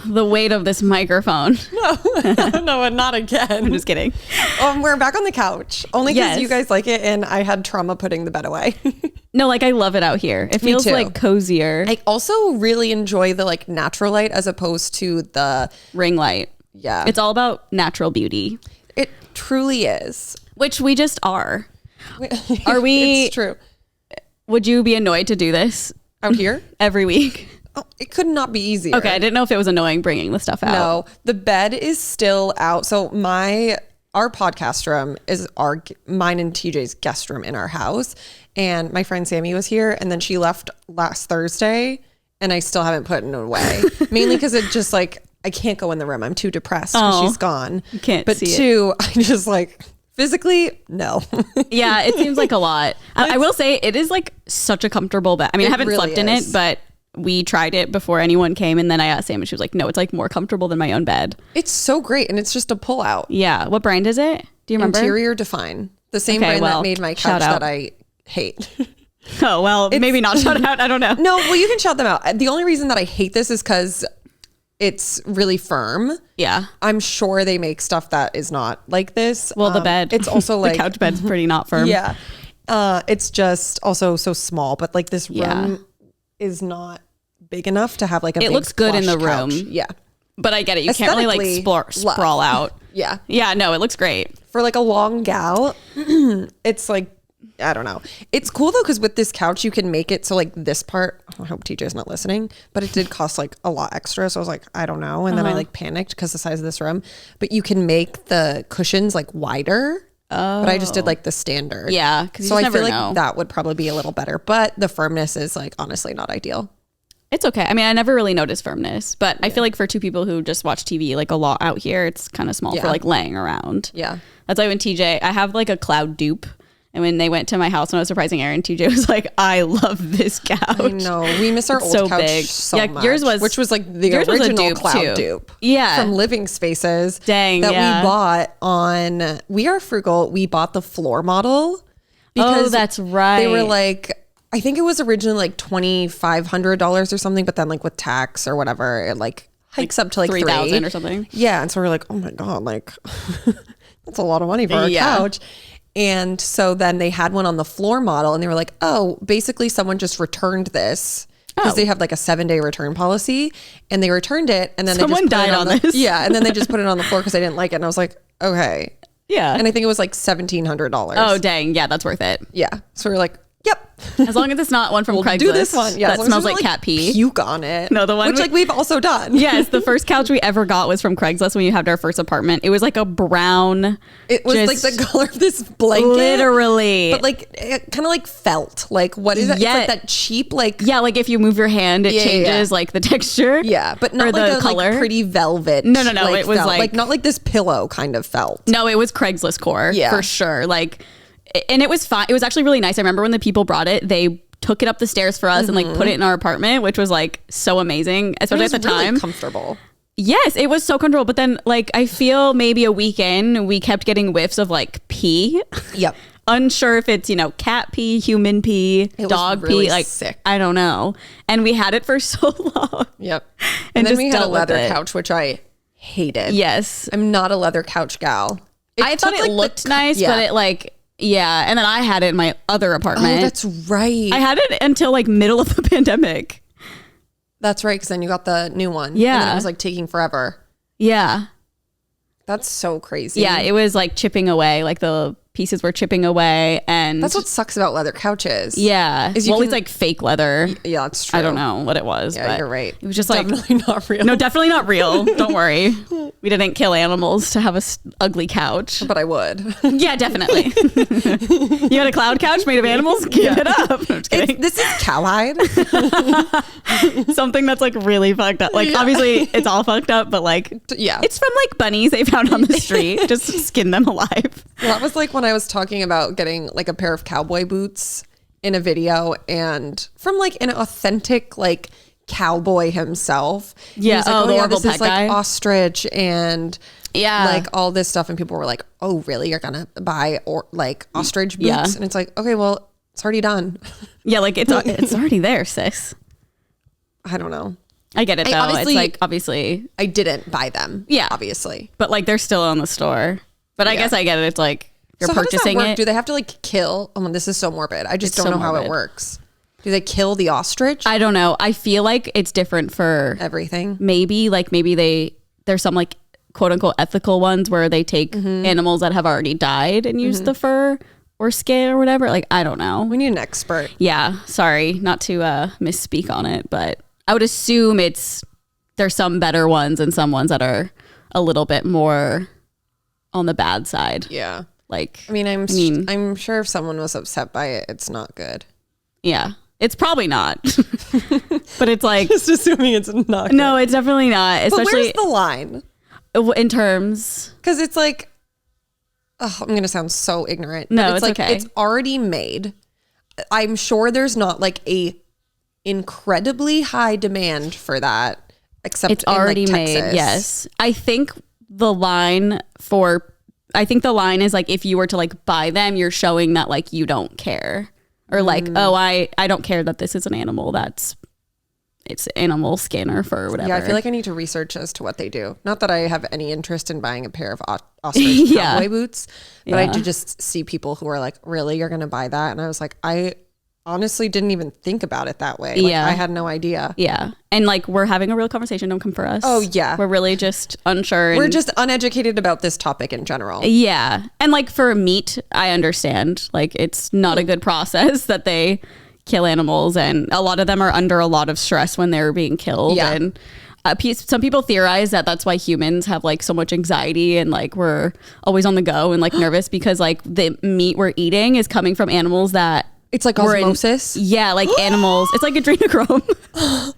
The weight of this microphone. No, not again. I'm just kidding. We're back on the couch. Only because you guys like it and I had trauma putting the bed away. No, like I love it out here. It feels like cozier. I also really enjoy the like natural light as opposed to the ring light. Yeah. It's all about natural beauty. It truly is. Which we just are. Are we? It's true. Would you be annoyed to do this out here every week? Oh, it could not be easier. Okay, I didn't know if it was annoying bringing the stuff out. No, the bed is still out. So our podcast room is mine and TJ's guest room in our house. And my friend Sammy was here and then she left last Thursday and I still haven't put it away. Mainly because it just like, I can't go in the room. I'm too depressed because she's gone. You can't but see two, I just like physically, no. Yeah, it seems like a lot. I will say it is like such a comfortable bed. I mean, I haven't really slept in it, but we tried it before anyone came. And then I asked Sam and she was like, no, it's like more comfortable than my own bed. It's so great. And it's just a pull out. Yeah. What brand is it? Do you remember? Interior Define. The same brand that made my couch that I hate. Oh, well, maybe not shout out. I don't know. No, well, you can shout them out. The only reason that I hate this is because it's really firm. Yeah. I'm sure they make stuff that is not like this. Well, the bed. It's also like... the couch bed's pretty not firm. Yeah. It's just also so small, but like this room is not big enough to have like a big looks good in the couch. room. Yeah. But I get it. You can't really like sprawl out. Yeah. Yeah, no, it looks great. For like a long gal, it's like, I don't know. It's cool though, because with this couch, you can make it so like this part, I hope TJ's not listening, but it did cost like a lot extra. So I was like, I don't know. And then I like panicked because the size of this room. But you can make the cushions like wider. Oh. But I just did like the standard. Yeah. So I feel like that would probably be a little better. But the firmness is like honestly not ideal. It's okay. I mean, I never really noticed firmness, but I feel like for two people who just watch TV like a lot out here, it's kind of small for like laying around. Yeah. That's why when I have like a cloud dupe. And when they went to my house when I was surprising Aaron, TJ was like, I love this couch. I know. We miss our old couch so much. Yours was, which was like the original cloud dupe. Yeah. From Living Spaces. Dang, that we bought on We Are Frugal. We bought the floor model. Because that's right. They were like, I think it was originally like $2,500 or something. But then like with tax or whatever, it like hikes up to like $3,000 or something. Yeah. And so we're like, oh my God, like that's a lot of money for a couch. And so then they had one on the floor model and they were like, oh, basically someone just returned this because they have like a 7-day return policy and they returned it. And then someone they just died on this. Yeah. And then they just put it on the floor because they didn't like it. And I was like, okay. Yeah. And I think it was like $1,700. Oh, dang. Yeah, that's worth it. Yeah. So we're like, yep. As long as it's not one from Craigslist. Do this one. Yeah, that smells like cat pee. Puke on it. No, the one which like we've also done. Yes, the first couch we ever got was from Craigslist when we had our first apartment. It was like a brown. It was like the color of this blanket. Literally. But like it kind of like felt. Like what is it? Yeah. It's like that cheap like. Yeah, like if you move your hand, it changes like the texture. Yeah, but not like the color. Like pretty velvet. No. Like, it was felt. Like not like this pillow kind of felt. No, it was Craigslist core. Yeah, for sure. Like. And it was fine. It was actually really nice. I remember when the people brought it, they took it up the stairs for us and like put it in our apartment, which was like so amazing, especially at the time. Really comfortable. Yes, it was so comfortable. But then like I feel maybe a week in, we kept getting whiffs of like pee. Yep. Unsure if it's, cat pee, human pee, dog really pee. Like sick. I don't know. And we had it for so long. Yep. And then we had a leather couch, which I hated. Yes. I'm not a leather couch gal. I thought it looked nice, but it like... Yeah, and then I had it in my other apartment. Oh, that's right. I had it until like middle of the pandemic. That's right, because then you got the new one. Yeah. And then it was like taking forever. Yeah. That's so crazy. Yeah, it was like chipping away, like the pieces were chipping away, and that's what sucks about leather couches. Yeah, it's like fake leather. Yeah, that's true. I don't know what it was. Yeah, but you're right. It was just definitely not real. No, definitely not real. Don't worry, we didn't kill animals to have a ugly couch. But I would. Yeah, definitely. You had a cloud couch made of animals? Give it up. I'm just kidding. This is cowhide. Something that's like really fucked up. Like obviously it's all fucked up, but like it's from like bunnies they found on the street. Just skin them alive. Well, that was like when I was talking about getting like a pair of cowboy boots in a video, and from like an authentic like cowboy himself. Yeah. Like, this is like ostrich and like all this stuff, and people were like, oh really, you're gonna buy or like ostrich boots? And it's like, okay, well, it's already done. Yeah, like it's already there, sis. I don't know. I get it though. It's like, obviously I didn't buy them. Yeah. Obviously. But like they're still on the store. But I guess I get it. It's like you're purchasing how does that work? it. Do they have to like kill? Oh, this is so morbid. I just don't know how it works. Do they kill the ostrich? I don't know. I feel like it's different for everything. Maybe there's some like quote unquote ethical ones where they take animals that have already died and use the fur or skin or whatever. Like, I don't know. We need an expert. Yeah. Sorry not to misspeak on it, but I would assume there's some better ones and some ones that are a little bit more on the bad side. Yeah. Like, I'm sure if someone was upset by it, it's not good. Yeah. It's probably not. But it's like, just assuming it's not good. No, it's definitely not. Especially, but where's the line? In terms, because it's like, I'm going to sound so ignorant. No, but it's like, okay. It's already made. I'm sure there's not like a incredibly high demand for that, except it's already in, like, made. Texas. Yes. I think the line is like, if you were to like buy them, you're showing that like you don't care, or like, oh, I don't care that this is an animal it's animal skin or fur or whatever. Yeah, I feel like I need to research as to what they do. Not that I have any interest in buying a pair of ostrich cowboy boots, but I do just see people who are like, really, you're going to buy that? And I was like, I honestly didn't even think about it that way. Like, I had no idea. Yeah. And like, we're having a real conversation. Don't come for us. Oh, yeah. We're really just unsure. We're just uneducated about this topic in general. Yeah. And like for meat, I understand. Like, it's not a good process that they kill animals, and a lot of them are under a lot of stress when they're being killed. Yeah. And some people theorize that that's why humans have like so much anxiety and like we're always on the go and like nervous, because like the meat we're eating is coming from animals that it's like osmosis. Like animals. It's like adrenochrome.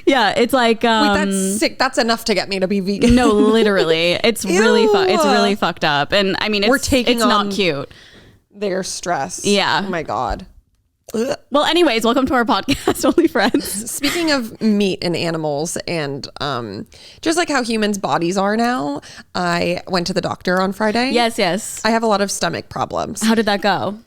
Yeah, it's like wait, that's sick. That's enough to get me to be vegan. No, literally, it's really it's really fucked up. And I mean, it's not cute. Their stress. Yeah. Oh my God. Well, anyways, welcome to our podcast, Only Friends. Speaking of meat and animals and just like how humans' bodies are now, I went to the doctor on Friday. Yes. I have a lot of stomach problems. How did that go?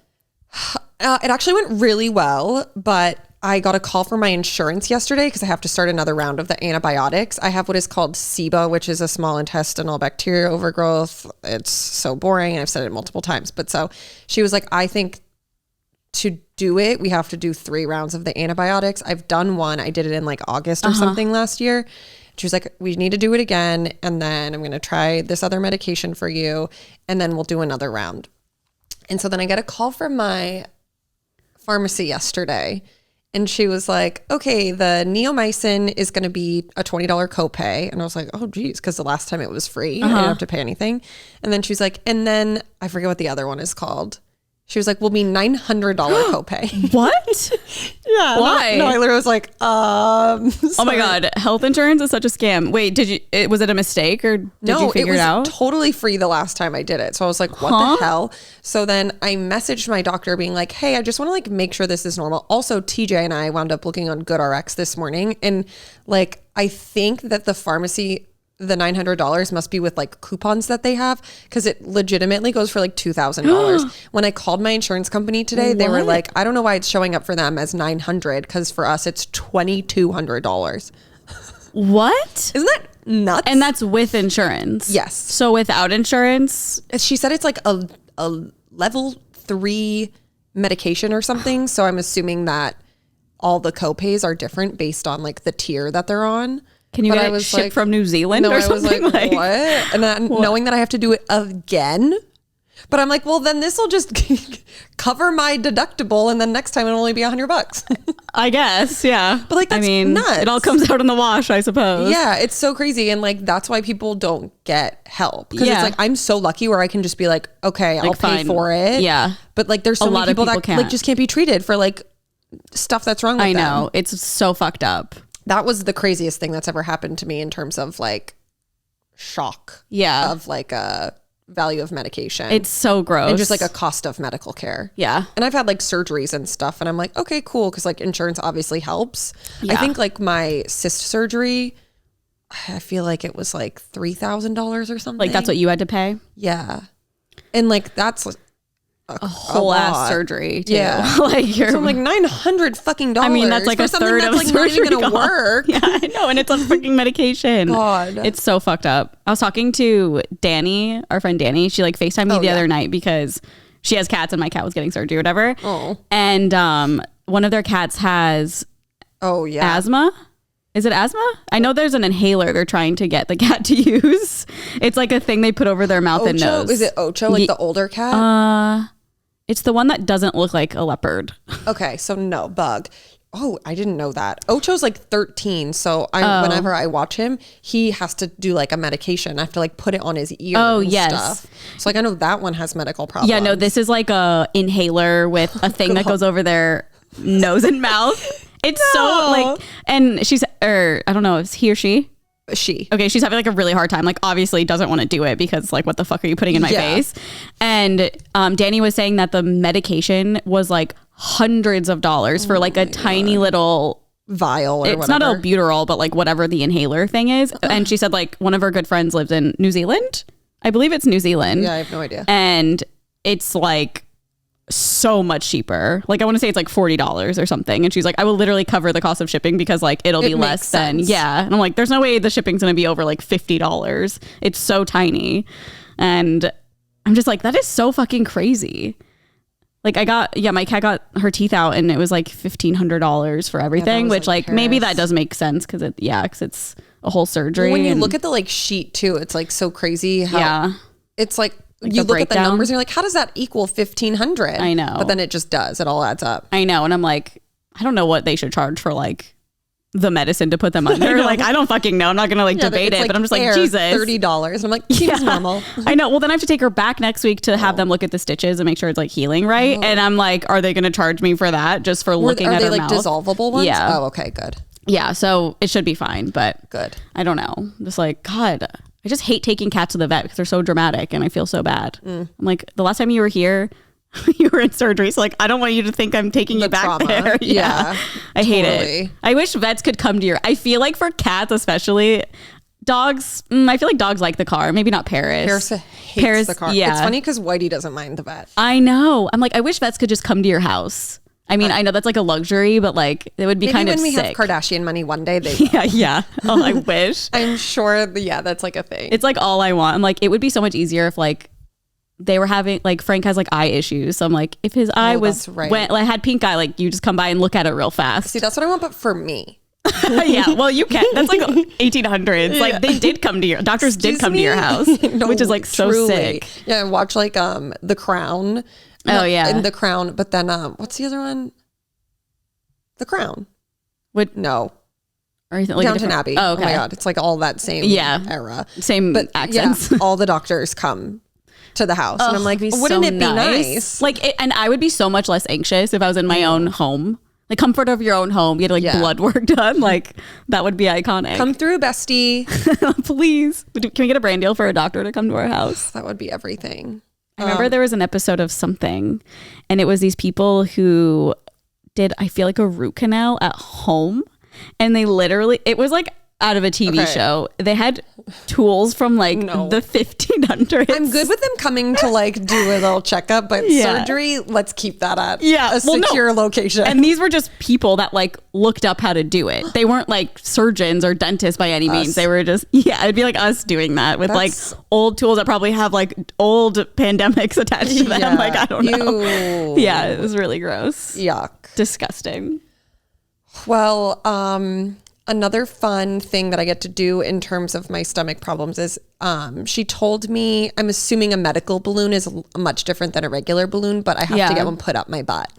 It actually went really well, but I got a call from my insurance yesterday because I have to start another round of the antibiotics. I have what is called SIBO, which is a small intestinal bacteria overgrowth. It's so boring, and I've said it multiple times. But so she was like, I think to do it, we have to do 3 rounds of the antibiotics. I've done one. I did it in like August or something last year. She was like, we need to do it again. And then I'm going to try this other medication for you. And then we'll do another round. And so then I get a call from my pharmacy yesterday. And she was like, okay, the neomycin is going to be a $20 copay. And I was like, oh, geez, because the last time it was free. I didn't have to pay anything. And then she's like, and then I forget what the other one is called. She was like, will be $900 copay. What? Yeah. Why? No, I literally was like, oh my God. Health insurance is such a scam. Wait, was it a mistake, or did you figure it out? No, it was totally free the last time I did it. So I was like, what the hell? So then I messaged my doctor being like, hey, I just want to like make sure this is normal. Also, TJ and I wound up looking on GoodRx this morning. And like, I think that the pharmacy, the $900 must be with like coupons that they have, because it legitimately goes for like $2,000. When I called my insurance company today, they were like, I don't know why it's showing up for them as $900, because for us it's $2,200. What? Isn't that nuts? And that's with insurance? Yes. So without insurance? She said it's like a level 3 medication or something. So I'm assuming that all the copays are different based on like the tier that they're on. Can you get shipped from New Zealand or something? I was like, what? And then knowing that I have to do it again. But I'm like, well, then this will just cover my deductible, and then next time it'll only be $100. I guess, yeah. But like, that's nuts. It all comes out in the wash, I suppose. Yeah, it's so crazy. And like, that's why people don't get help. Because it's like, I'm so lucky where I can just be like, okay, I'll pay for it. Yeah. But like, there's so many people that like just can't be treated for like stuff that's wrong with them. I know. It's so fucked up. That was the craziest thing that's ever happened to me in terms of like shock. Yeah. Of like a value of medication. It's so gross. And just like a cost of medical care. Yeah. And I've had like surgeries and stuff, and I'm like, okay, cool. Cause like insurance obviously helps. Yeah. I think like my cyst surgery, I feel like it was like $3,000 or something. Like that's what you had to pay? Yeah. And like that's a whole ass surgery too. Yeah. Like you're so I'm like $900 fucking. I mean, that's like for a something third that's of like not even gonna surgery work. Yeah, I know, and it's on freaking medication. God, it's so fucked up. I was talking to Danny, our friend Danny. She like FaceTimed me the other night because she has cats and my cat was getting surgery or whatever. Oh. And one of their cats has asthma. Is it asthma? I know there's an inhaler they're trying to get the cat to use. It's like a thing they put over their mouth and nose. Is it Ocho, like the older cat? It's the one that doesn't look like a leopard. Okay, so no, Bug. Oh, I didn't know that. Ocho's like 13, so whenever I watch him, he has to do like a medication. I have to like put it on his ear and stuff. So like I know that one has medical problems. Yeah, no, this is like a inhaler with a thing that goes over their nose and mouth. It's so like, and she's, I don't know, is he or she? She. Okay, she's having like a really hard time. Like obviously doesn't want to do it because like what the fuck are you putting in my face? And Danny was saying that the medication was like hundreds of dollars for like a tiny little vial or it's whatever. not albuterol, but like whatever the inhaler thing is. And she said like one of her good friends lives in New Zealand. I believe it's New Zealand. Yeah, I have no idea. And it's like so much cheaper. Like I want to say it's like $40 or something. And she's like, I will literally cover the cost of shipping because like it'll be less than and I'm like, there's no way the shipping's gonna be over like $50. It's so tiny. And I'm just like, that is so fucking crazy. Like my cat got her teeth out and it was like $1,500 for everything, which like maybe that does make sense because it's a whole surgery. When you look at the like sheet too, it's like so crazy how it's like you look at the numbers and you're like, how does that equal 1,500? I know. But then it just does. It all adds up. I know. And I'm like, I don't know what they should charge for like the medicine to put them under. Like, I don't fucking know. I'm not going to like debate it, like, but I'm just like, Jesus. $30. And I'm like, seems normal. I know. Well, then I have to take her back next week to have them look at the stitches and make sure it's like healing right. And I'm like, are they going to charge me for that just for looking at her mouth? Are they like dissolvable ones? Yeah. Oh, okay, good. Yeah. So it should be fine, but good. I don't know. I'm just like, God, I just hate taking cats to the vet because they're so dramatic and I feel so bad. I'm like, the last time you were here, you were in surgery. So like, I don't want you to think I'm taking you back trauma. there. Yeah. I hate it. I wish vets could come to I feel like for cats, especially dogs, I feel like dogs like the car. Maybe not Paris. Paris hates the car. Yeah. It's funny because Whitey doesn't mind the vet. I know. I'm like, I wish vets could just come to your house. I mean, I know that's like a luxury, but like it would be kind of sick. Maybe when we have Kardashian money one day, they will. Yeah. Oh, I wish. I'm sure. That's like a thing. It's like all I want. I'm like, it would be so much easier if like they were having like Frank has like eye issues. So I'm like, if his eye had pink eye, like you just come by and look at it real fast. See, that's what I want, but for me. Yeah, well, you can. That's like 1800s. Like they did come to doctors did come to your house, no, which is like so sick. Yeah, and watch like The Crown. In The Crown, but then what's the other one? The Crown. What? No. Or is it like Downton Abbey. Oh, okay. Oh my God, it's like all that same era, same accents. Yeah, all the doctors come to the house, and I'm like, wouldn't it be nice? Like, and I would be so much less anxious if I was in my own home. The comfort of your own home. You had like blood work done. Like that would be iconic. Come through, bestie. Please. Can we get a brand deal for a doctor to come to our house? That would be everything. I remember there was an episode of something and it was these people who did, I feel like a root canal at home. And they literally, it was like out of a TV show. They had tools from like the 1500s. I'm good with them coming to like do a little checkup, but surgery, let's keep that at a secure location. And these were just people that like looked up how to do it. They weren't like surgeons or dentists by any means. They were just, it'd be like us doing that with like old tools that probably have like old pandemics attached to them. Like, I don't know. Yeah, it was really gross. Yuck. Disgusting. Well, another fun thing that I get to do in terms of my stomach problems is she told me, I'm assuming a medical balloon is much different than a regular balloon, but I have to get one put up my butt.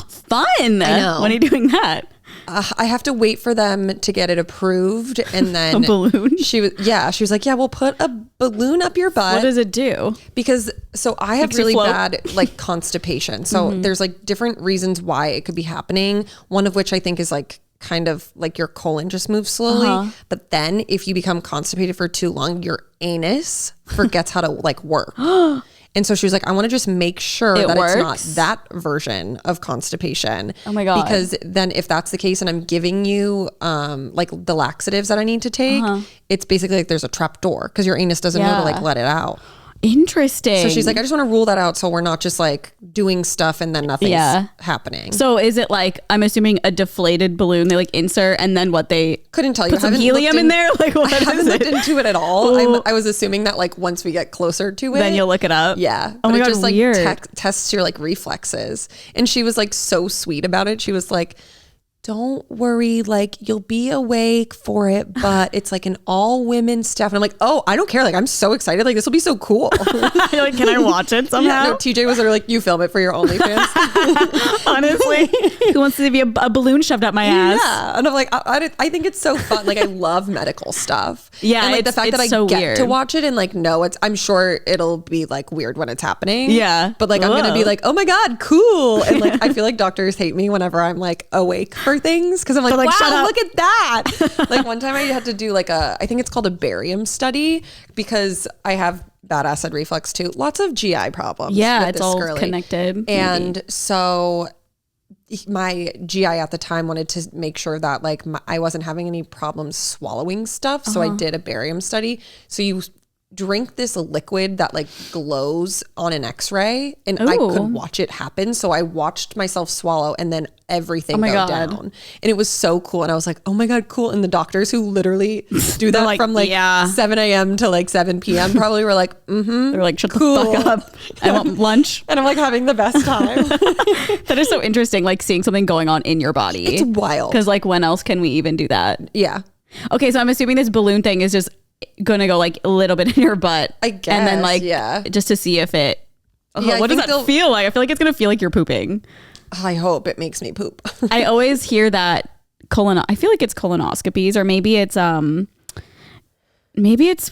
Fun. I know. When are you doing that? I have to wait for them to get it approved, and then a balloon. She was like, yeah, we'll put a balloon up your butt. What does it do? Because I have really bad like constipation. So there's like different reasons why it could be happening. One of which I think is like kind of like your colon just moves slowly. But then if you become constipated for too long, your anus forgets how to like work. And so she was like, I want to just make sure that it's not that version of constipation. Oh my God. Because then if that's the case and I'm giving you like the laxatives that I need to take, it's basically like there's a trap door because your anus doesn't know to like let it out. Interesting. So she's like, I just want to rule that out so we're not just like doing stuff and then nothing's happening. So is it like, I'm assuming a deflated balloon they like insert and then what they couldn't tell you. Put some helium in there? Like what I haven't looked it? into it at all. I was assuming that like once we get closer to it. Then you'll look it up? Yeah. Oh my God, it just like weird. tests your like reflexes. And she was like so sweet about it. She was like, don't worry, like you'll be awake for it, but it's like an all women staff. And I'm like, oh, I don't care. Like I'm so excited. Like this will be so cool. You're like, can I watch it somehow? Yeah, no, TJ was literally like, you film it for your OnlyFans. Honestly, who wants to be a balloon shoved up my ass? Yeah, and I'm like, I think it's so fun. Like I love medical stuff. Yeah, and like the fact that I so get weird. to watch it and like know I'm sure it'll be like weird when it's happening. Yeah, but like I'm gonna be like, oh my God, cool. And like I feel like doctors hate me whenever I'm like awake for things because I'm like, like, wow, shut up. look at that. Like one time I had to do like I think it's called a barium study because I have bad acid reflux too. Lots of GI problems. Yeah, it's all connected. And so my GI at the time wanted to make sure that like I wasn't having any problems swallowing stuff. So I did a barium study. So you drink this liquid that like glows on an x-ray and I could watch it happen. So I watched myself swallow and then everything go down. And it was so cool. And I was like, oh my God, cool. And the doctors who literally do that like, from like 7 a.m. to like 7 p.m. probably were like, They're like, shut the fuck up. I want lunch. And I'm like having the best time. That is so interesting. Like seeing something going on in your body. It's wild. Because like when else can we even do that? Yeah. Okay. So I'm assuming this balloon thing is just gonna go like a little bit in your butt, I guess, and then like just to see if it what does that feel like? I feel like it's gonna feel like you're pooping. I hope it makes me poop. I always hear that I feel like it's colonoscopies, or maybe it's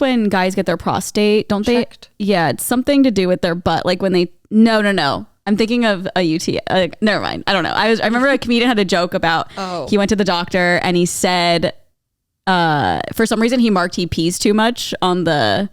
when guys get their prostate, don't checked. They? Yeah, it's something to do with their butt, like when they no. I'm thinking of a UTI. Never mind. I don't know. I remember a comedian had a joke about he went to the doctor and he said for some reason he marked he pees too much on the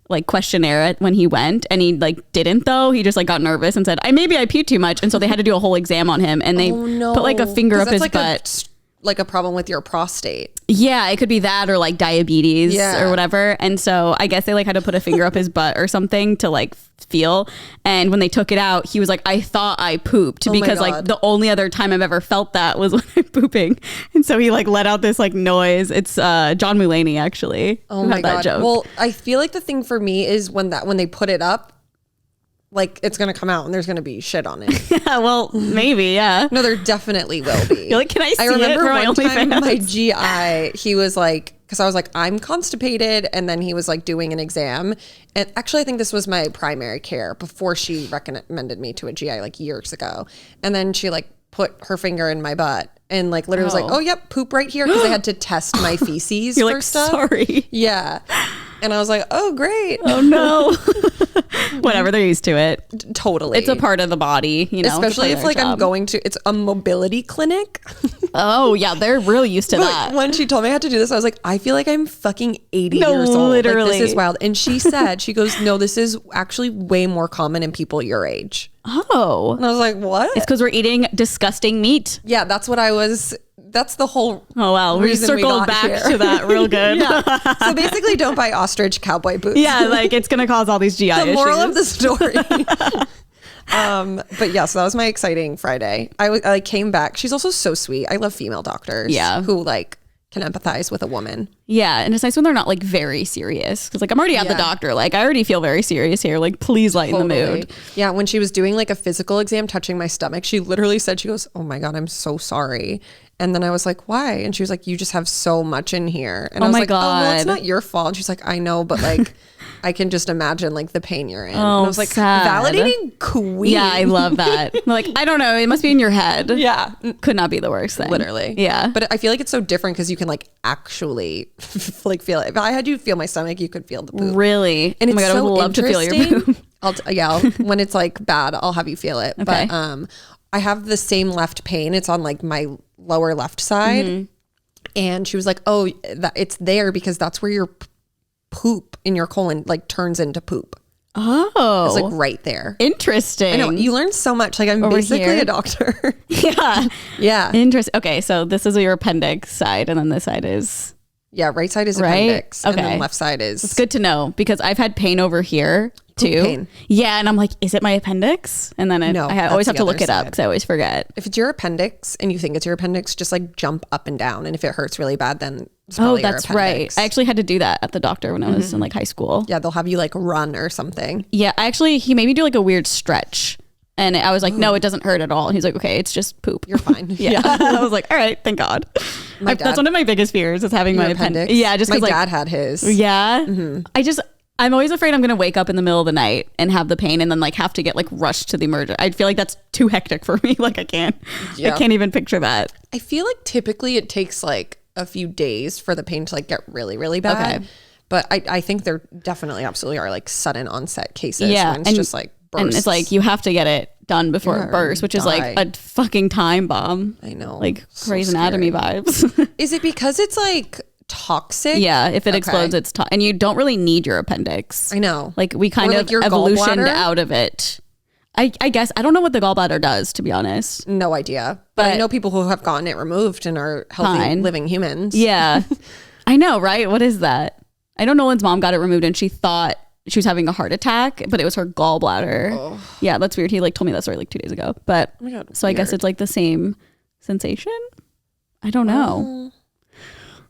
like questionnaire when he went, and he like didn't though. He just like got nervous and said, maybe I peed too much. And so they had to do a whole exam on him, and they put like a finger up his like butt. Like a problem with your prostate. Yeah, it could be that or like diabetes or whatever. And so I guess they like had to put a finger up his butt or something to like feel. And when they took it out, he was like, I thought I pooped because like the only other time I've ever felt that was when I'm pooping. And so he like let out this like noise. It's John Mulaney actually. Oh my God. That joke. Well, I feel like the thing for me is when they put it up, like it's gonna come out and there's gonna be shit on it. Yeah, well, maybe, yeah. No, there definitely will be. You're like, can I see it? I remember one time my GI, he was like, because I was like, I'm constipated, and then he was like doing an exam, and actually I think this was my primary care before she recommended me to a GI like years ago, and then she like put her finger in my butt and like literally was like, oh yep, poop right here, because they had to test my feces. You're for like, stuff. Sorry. Yeah. And I was like, oh, great. Oh, no. Whatever, they're used to it. Totally. It's a part of the body, you know. Especially if like I'm going to, it's a mobility clinic. Oh, yeah. They're really used to that. When she told me I had to do this, I was like, I feel like I'm fucking 80 years old. Literally. Like, this is wild. And she said, she goes, no, this is actually way more common in people your age. Oh. And I was like, what? It's because we're eating disgusting meat. Yeah, that's the whole we circled back to that real good. Yeah. So basically don't buy ostrich cowboy boots. Yeah, like it's gonna cause all these GI issues. The moral of the story. But yeah, so that was my exciting Friday. I came back. She's also so sweet. I love female doctors who like can empathize with a woman. Yeah, and it's nice when they're not like very serious, because like I'm already at the doctor, like I already feel very serious here, like please lighten the mood. Yeah, when she was doing like a physical exam touching my stomach, she literally said, she goes, oh my God, I'm so sorry. And then I was like, why? And she was like, you just have so much in here. And I was like, God. oh, well, it's not your fault. And she's like, I know, but like I can just imagine like the pain you're in. Oh, and I was like, sad. validating queen. Yeah, I love that. Like, I don't know, it must be in your head. Yeah. Could not be the worst thing. Literally. Yeah. But I feel like it's so different because you can like actually like feel it. If I had you feel my stomach, you could feel the poop. Really? And it's I would love to feel your poop. When it's like bad, I'll have you feel it. Okay. But I have the same left pain. It's on like my lower left side. Mm-hmm. And she was like, oh, it's there because that's where your poop in your colon like turns into poop. Oh. It's like right there. Interesting. I know. You learn so much. Like I'm basically a doctor. Yeah. Yeah. Interesting. Okay. So this is your appendix side, and then this side is. Yeah. Right side is appendix. Okay. And then left side is. It's good to know because I've had pain over here too. pain. Yeah, and I'm like, is it my appendix? And then No, I always have that's to the look it other up side. because I always forget. If it's your appendix and you think it's your appendix, just like jump up and down. And if it hurts really bad, then it's Oh, probably your that's right. appendix. I actually had to do that at the doctor when I was in like high school. Yeah, they'll have you like run or something. Yeah, he made me do like a weird stretch. And I was like, no, it doesn't hurt at all. And he's like, okay, it's just poop. You're fine. Yeah. I was like, all right, thank God. That's one of my biggest fears is having my appendix. Yeah, just my because dad had his. Yeah. I'm always afraid I'm going to wake up in the middle of the night and have the pain and then like have to get like rushed to the emergency. I feel like that's too hectic for me. Like I can't even picture that. I feel like typically it takes like a few days for the pain to like get really, really bad. Okay. But I think there definitely absolutely are like sudden onset cases. Yeah. When it's just like bursts. And it's like you have to get it done before it bursts, which is like a fucking time bomb. I know. Like Grey's Anatomy vibes. Is it because it's like toxic? Yeah, if it explodes, it's and you don't really need your appendix. I know. Like we kind of your evolutioned gallbladder? out of it. I guess I don't know what the gallbladder does, to be honest. No idea. But I know people who have gotten it removed and are healthy living humans. Yeah. I know, right? What is that? I know Nolan's mom got it removed and she thought she was having a heart attack, but it was her gallbladder. Oh. Yeah, that's weird. He like told me that story like 2 days ago. But oh my God, so weird. I guess it's like the same sensation. I don't know.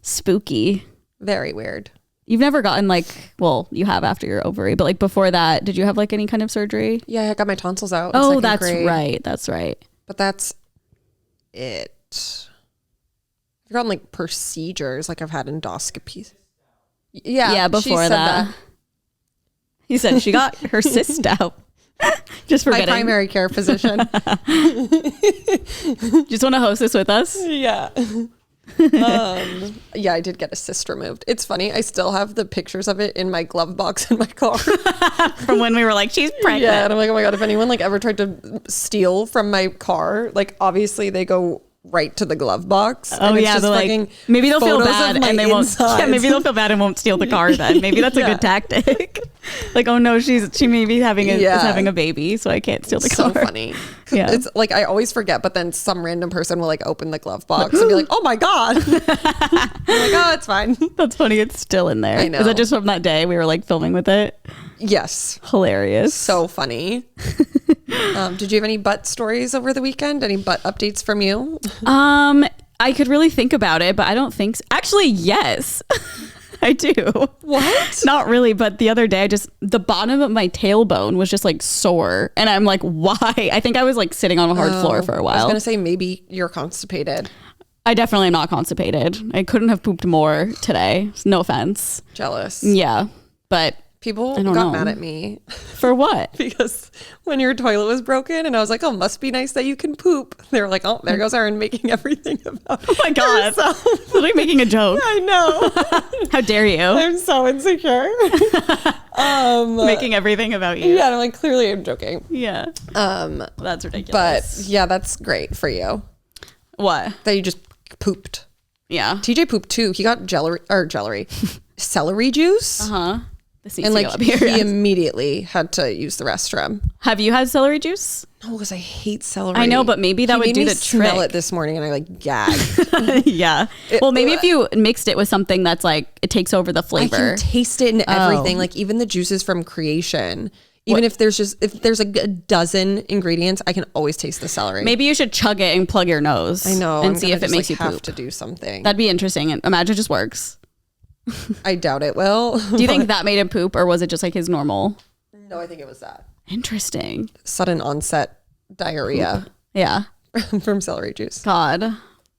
Spooky. Very weird. You've never gotten like, well, you have after your ovary, but like before that, did you have like any kind of surgery? Yeah, I got my tonsils out. Oh, that's right. That's right. But that's it. I've gotten like procedures, like I've had endoscopies. Yeah, before that. He said she got her cyst out. Just forgetting. My primary care physician. Just want to host this with us? Yeah. Yeah, I did get a cyst removed. It's funny. I still have the pictures of it in my glove box in my car. From when we were like, she's pregnant. Yeah, and I'm like, oh my God, if anyone like ever tried to steal from my car, like obviously they go right to the glove box. Oh yeah, they're like, maybe they'll feel bad and they won't. Yeah, maybe they'll feel bad and won't steal the car then. Maybe that's a good tactic. Like, oh no, she may be having is having a baby, so I can't steal the car. So funny. Yeah, it's like I always forget, but then some random person will like open the glove box and be like, oh my God. I'm like, oh, it's fine. That's funny. It's still in there. I know. Is that just from that day we were like filming with it? Yes. Hilarious. So funny. Did you have any butt stories over the weekend? Any butt updates from you? I could really think about it, but I don't think so. Actually, yes. I do. What? Not really, but the other day the bottom of my tailbone was just like sore and I'm like, why? I think I was like sitting on a hard floor for a while. I was going to say maybe you're constipated. I definitely am not constipated. I couldn't have pooped more today. No offense. Jealous. Yeah, but people got mad at me. For what? Because when your toilet was broken and I was like, oh, must be nice that you can poop. They were like, oh, there goes Erin making everything about Oh my God. Literally making a joke. I know. How dare you? I'm so insecure. Making everything about you. Yeah, I'm like, clearly I'm joking. Yeah. That's ridiculous. But yeah, that's great for you. What? That you just pooped. Yeah. TJ pooped too. He got celery juice. Uh-huh. And like he immediately had to use the restroom. Have you had celery juice? No, because I hate celery. I know, but maybe that would do the trick. Smell it this morning and I like gagged. Yeah. Well, maybe if you mixed it with something that's like it takes over the flavor. I can taste it in everything. Like even the juices from Creation. Even if there's a dozen ingredients, I can always taste the celery. Maybe you should chug it and plug your nose. I know. And see if it makes you poop. Have to do something. That'd be interesting. And imagine it just works. I doubt it will. Do you think that made him poop or was it just like his normal? No, I think it was that. Interesting. Sudden onset diarrhea. Poop. Yeah. From celery juice. God.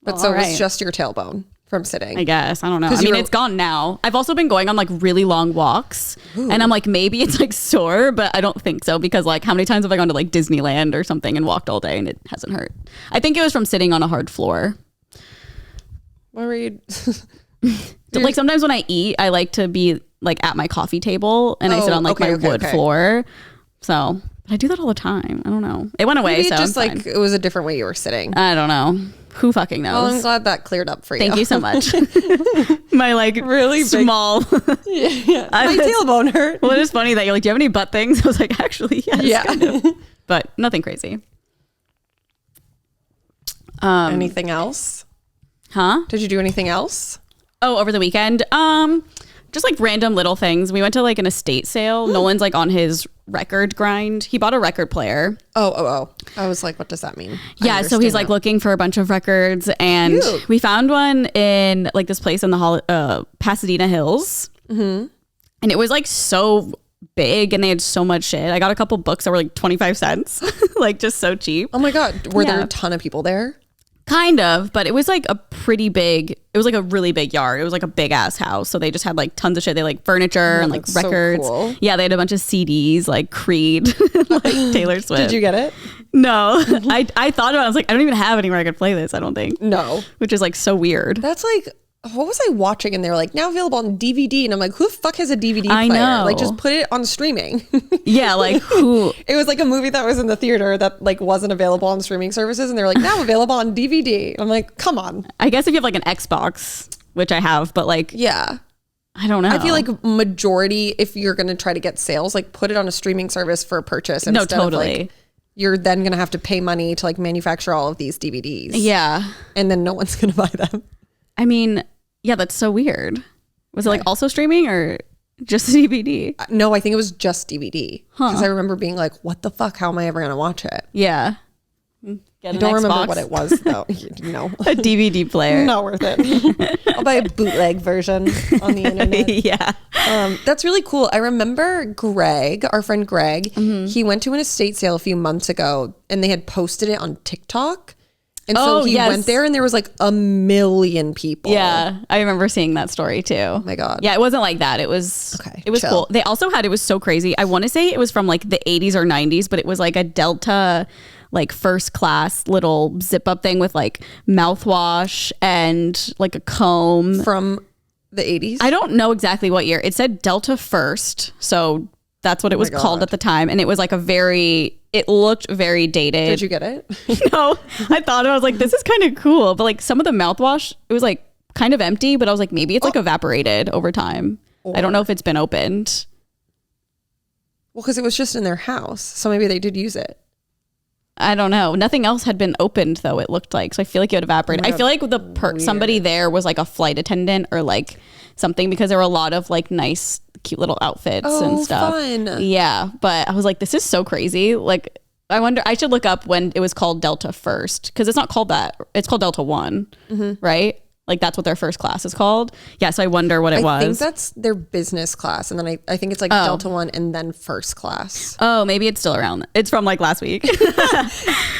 But well, so it was just your tailbone from sitting. I guess. I don't know. I mean, it's gone now. I've also been going on like really long walks. Ooh. And I'm like, maybe it's like sore, but I don't think so because like how many times have I gone to like Disneyland or something and walked all day and it hasn't hurt? I think it was from sitting on a hard floor. Why were you... Like sometimes when I eat, I like to be like at my coffee table and I sit on like my wood floor. So I do that all the time. I don't know. It went away. Maybe so just like it was a different way you were sitting. I don't know. Who fucking knows? Well, I'm glad that cleared up for you. Thank you so much. My like really small. Yeah. My tailbone hurt. Well, it is funny that you're like, do you have any butt things? I was like, actually, yes. Yeah. Kind of. But nothing crazy. Anything else? Huh? Did you do anything else? Oh, over the weekend? just like random little things. We went to like an estate sale. Nolan's like on his record grind. He bought a record player. Oh. I was like, what does that mean? Yeah, so he's like looking for a bunch of records, and we found one in like this place in the Pasadena Hills. Mm-hmm. And it was like so big, and they had so much shit. I got a couple books that were like 25 cents, like just so cheap. Oh my God. Were there a ton of people there? Kind of, but it was like a pretty big, it was like a really big yard. It was like a big ass house. So they just had like tons of shit. They like furniture and like records. So cool. Yeah, they had a bunch of CDs like Creed, like Taylor Swift. Did you get it? No. I thought about it. I was like, I don't even have anywhere I could play this, I don't think. No. Which is like so weird. That's like, what was I watching? And they were like, now available on DVD. And I'm like, who the fuck has a DVD player? I know. Like, just put it on streaming. Yeah, like who? It was like a movie that was in the theater that like wasn't available on streaming services. And they're like, now available on DVD. I'm like, come on. I guess if you have like an Xbox, which I have, but like, yeah. I don't know. I feel like majority, if you're going to try to get sales, like put it on a streaming service for a purchase. No, totally. Of, like, you're then going to have to pay money to like manufacture all of these DVDs. Yeah. And then no one's going to buy them. I mean, yeah, that's so weird. Was it like also streaming or just DVD? No, I think it was just DVD. Because I remember being like, what the fuck? How am I ever going to watch it? Yeah. I don't remember what it was though. No. A DVD player. Not worth it. I'll buy a bootleg version on the internet. Yeah. That's really cool. I remember Greg, our friend Greg, he went to an estate sale a few months ago and they had posted it on TikTok. And so he went there and there was like 1 million people. Yeah. I remember seeing that story too. Oh my God. Yeah, it wasn't like that. It was cool. They also had, it was so crazy. I want to say it was from like the 80s or 90s, but it was like a Delta like first class little zip up thing with like mouthwash and like a comb. From the 80s? I don't know exactly what year. It said Delta First. So that's what it was called at the time. And it was like it looked very dated. Did you get it? No, I thought I was like, this is kind of cool. But like some of the mouthwash, it was like kind of empty, but I was like, maybe it's like evaporated over time. I don't know if it's been opened. Well, because it was just in their house. So maybe they did use it. I don't know. Nothing else had been opened though, it looked like. So I feel like it would evaporate. I feel like somebody there was like a flight attendant or like something, because there were a lot of like nice, cute little outfits and stuff. Fun. Yeah. But I was like, this is so crazy. Like, I wonder, I should look up when it was called Delta First, because it's not called that. It's called Delta One, right? Like that's what their first class is called. Yeah, so I wonder what it was. I think that's their business class. And then I think it's like Delta One and then first class. Oh, maybe it's still around. It's from like last week.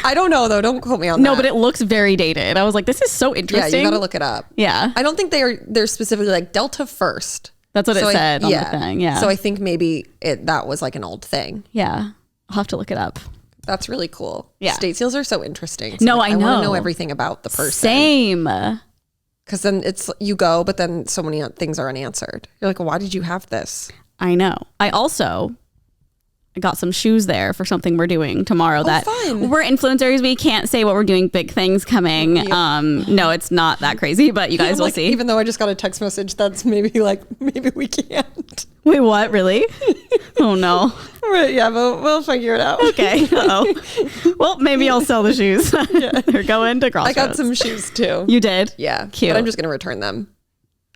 I don't know though. Don't quote me on that. No, but it looks very dated. I was like, this is so interesting. Yeah, you gotta look it up. Yeah. I don't think they're specifically like Delta First. That's what it said on the thing. Yeah. So I think maybe that was like an old thing. Yeah. I'll have to look it up. That's really cool. Yeah. State sales are so interesting. So no, like, I know. I want to know everything about the person. Same. Because then it's, you go, but then so many things are unanswered. You're like, well, why did you have this? I know. I got some shoes there for something we're doing tomorrow. Fun. We're influencers. We can't say what we're doing. Big things coming. Yeah. No, it's not that crazy, but you guys will see. Even though I just got a text message that's maybe we can't. Wait, what? Really? Oh no. Right, yeah, but we'll figure it out. Okay. Uh-oh. Well, maybe I'll sell the shoes. Yeah. They're going to Crossroads. I got some shoes too. You did? Yeah. Cute. But I'm just going to return them.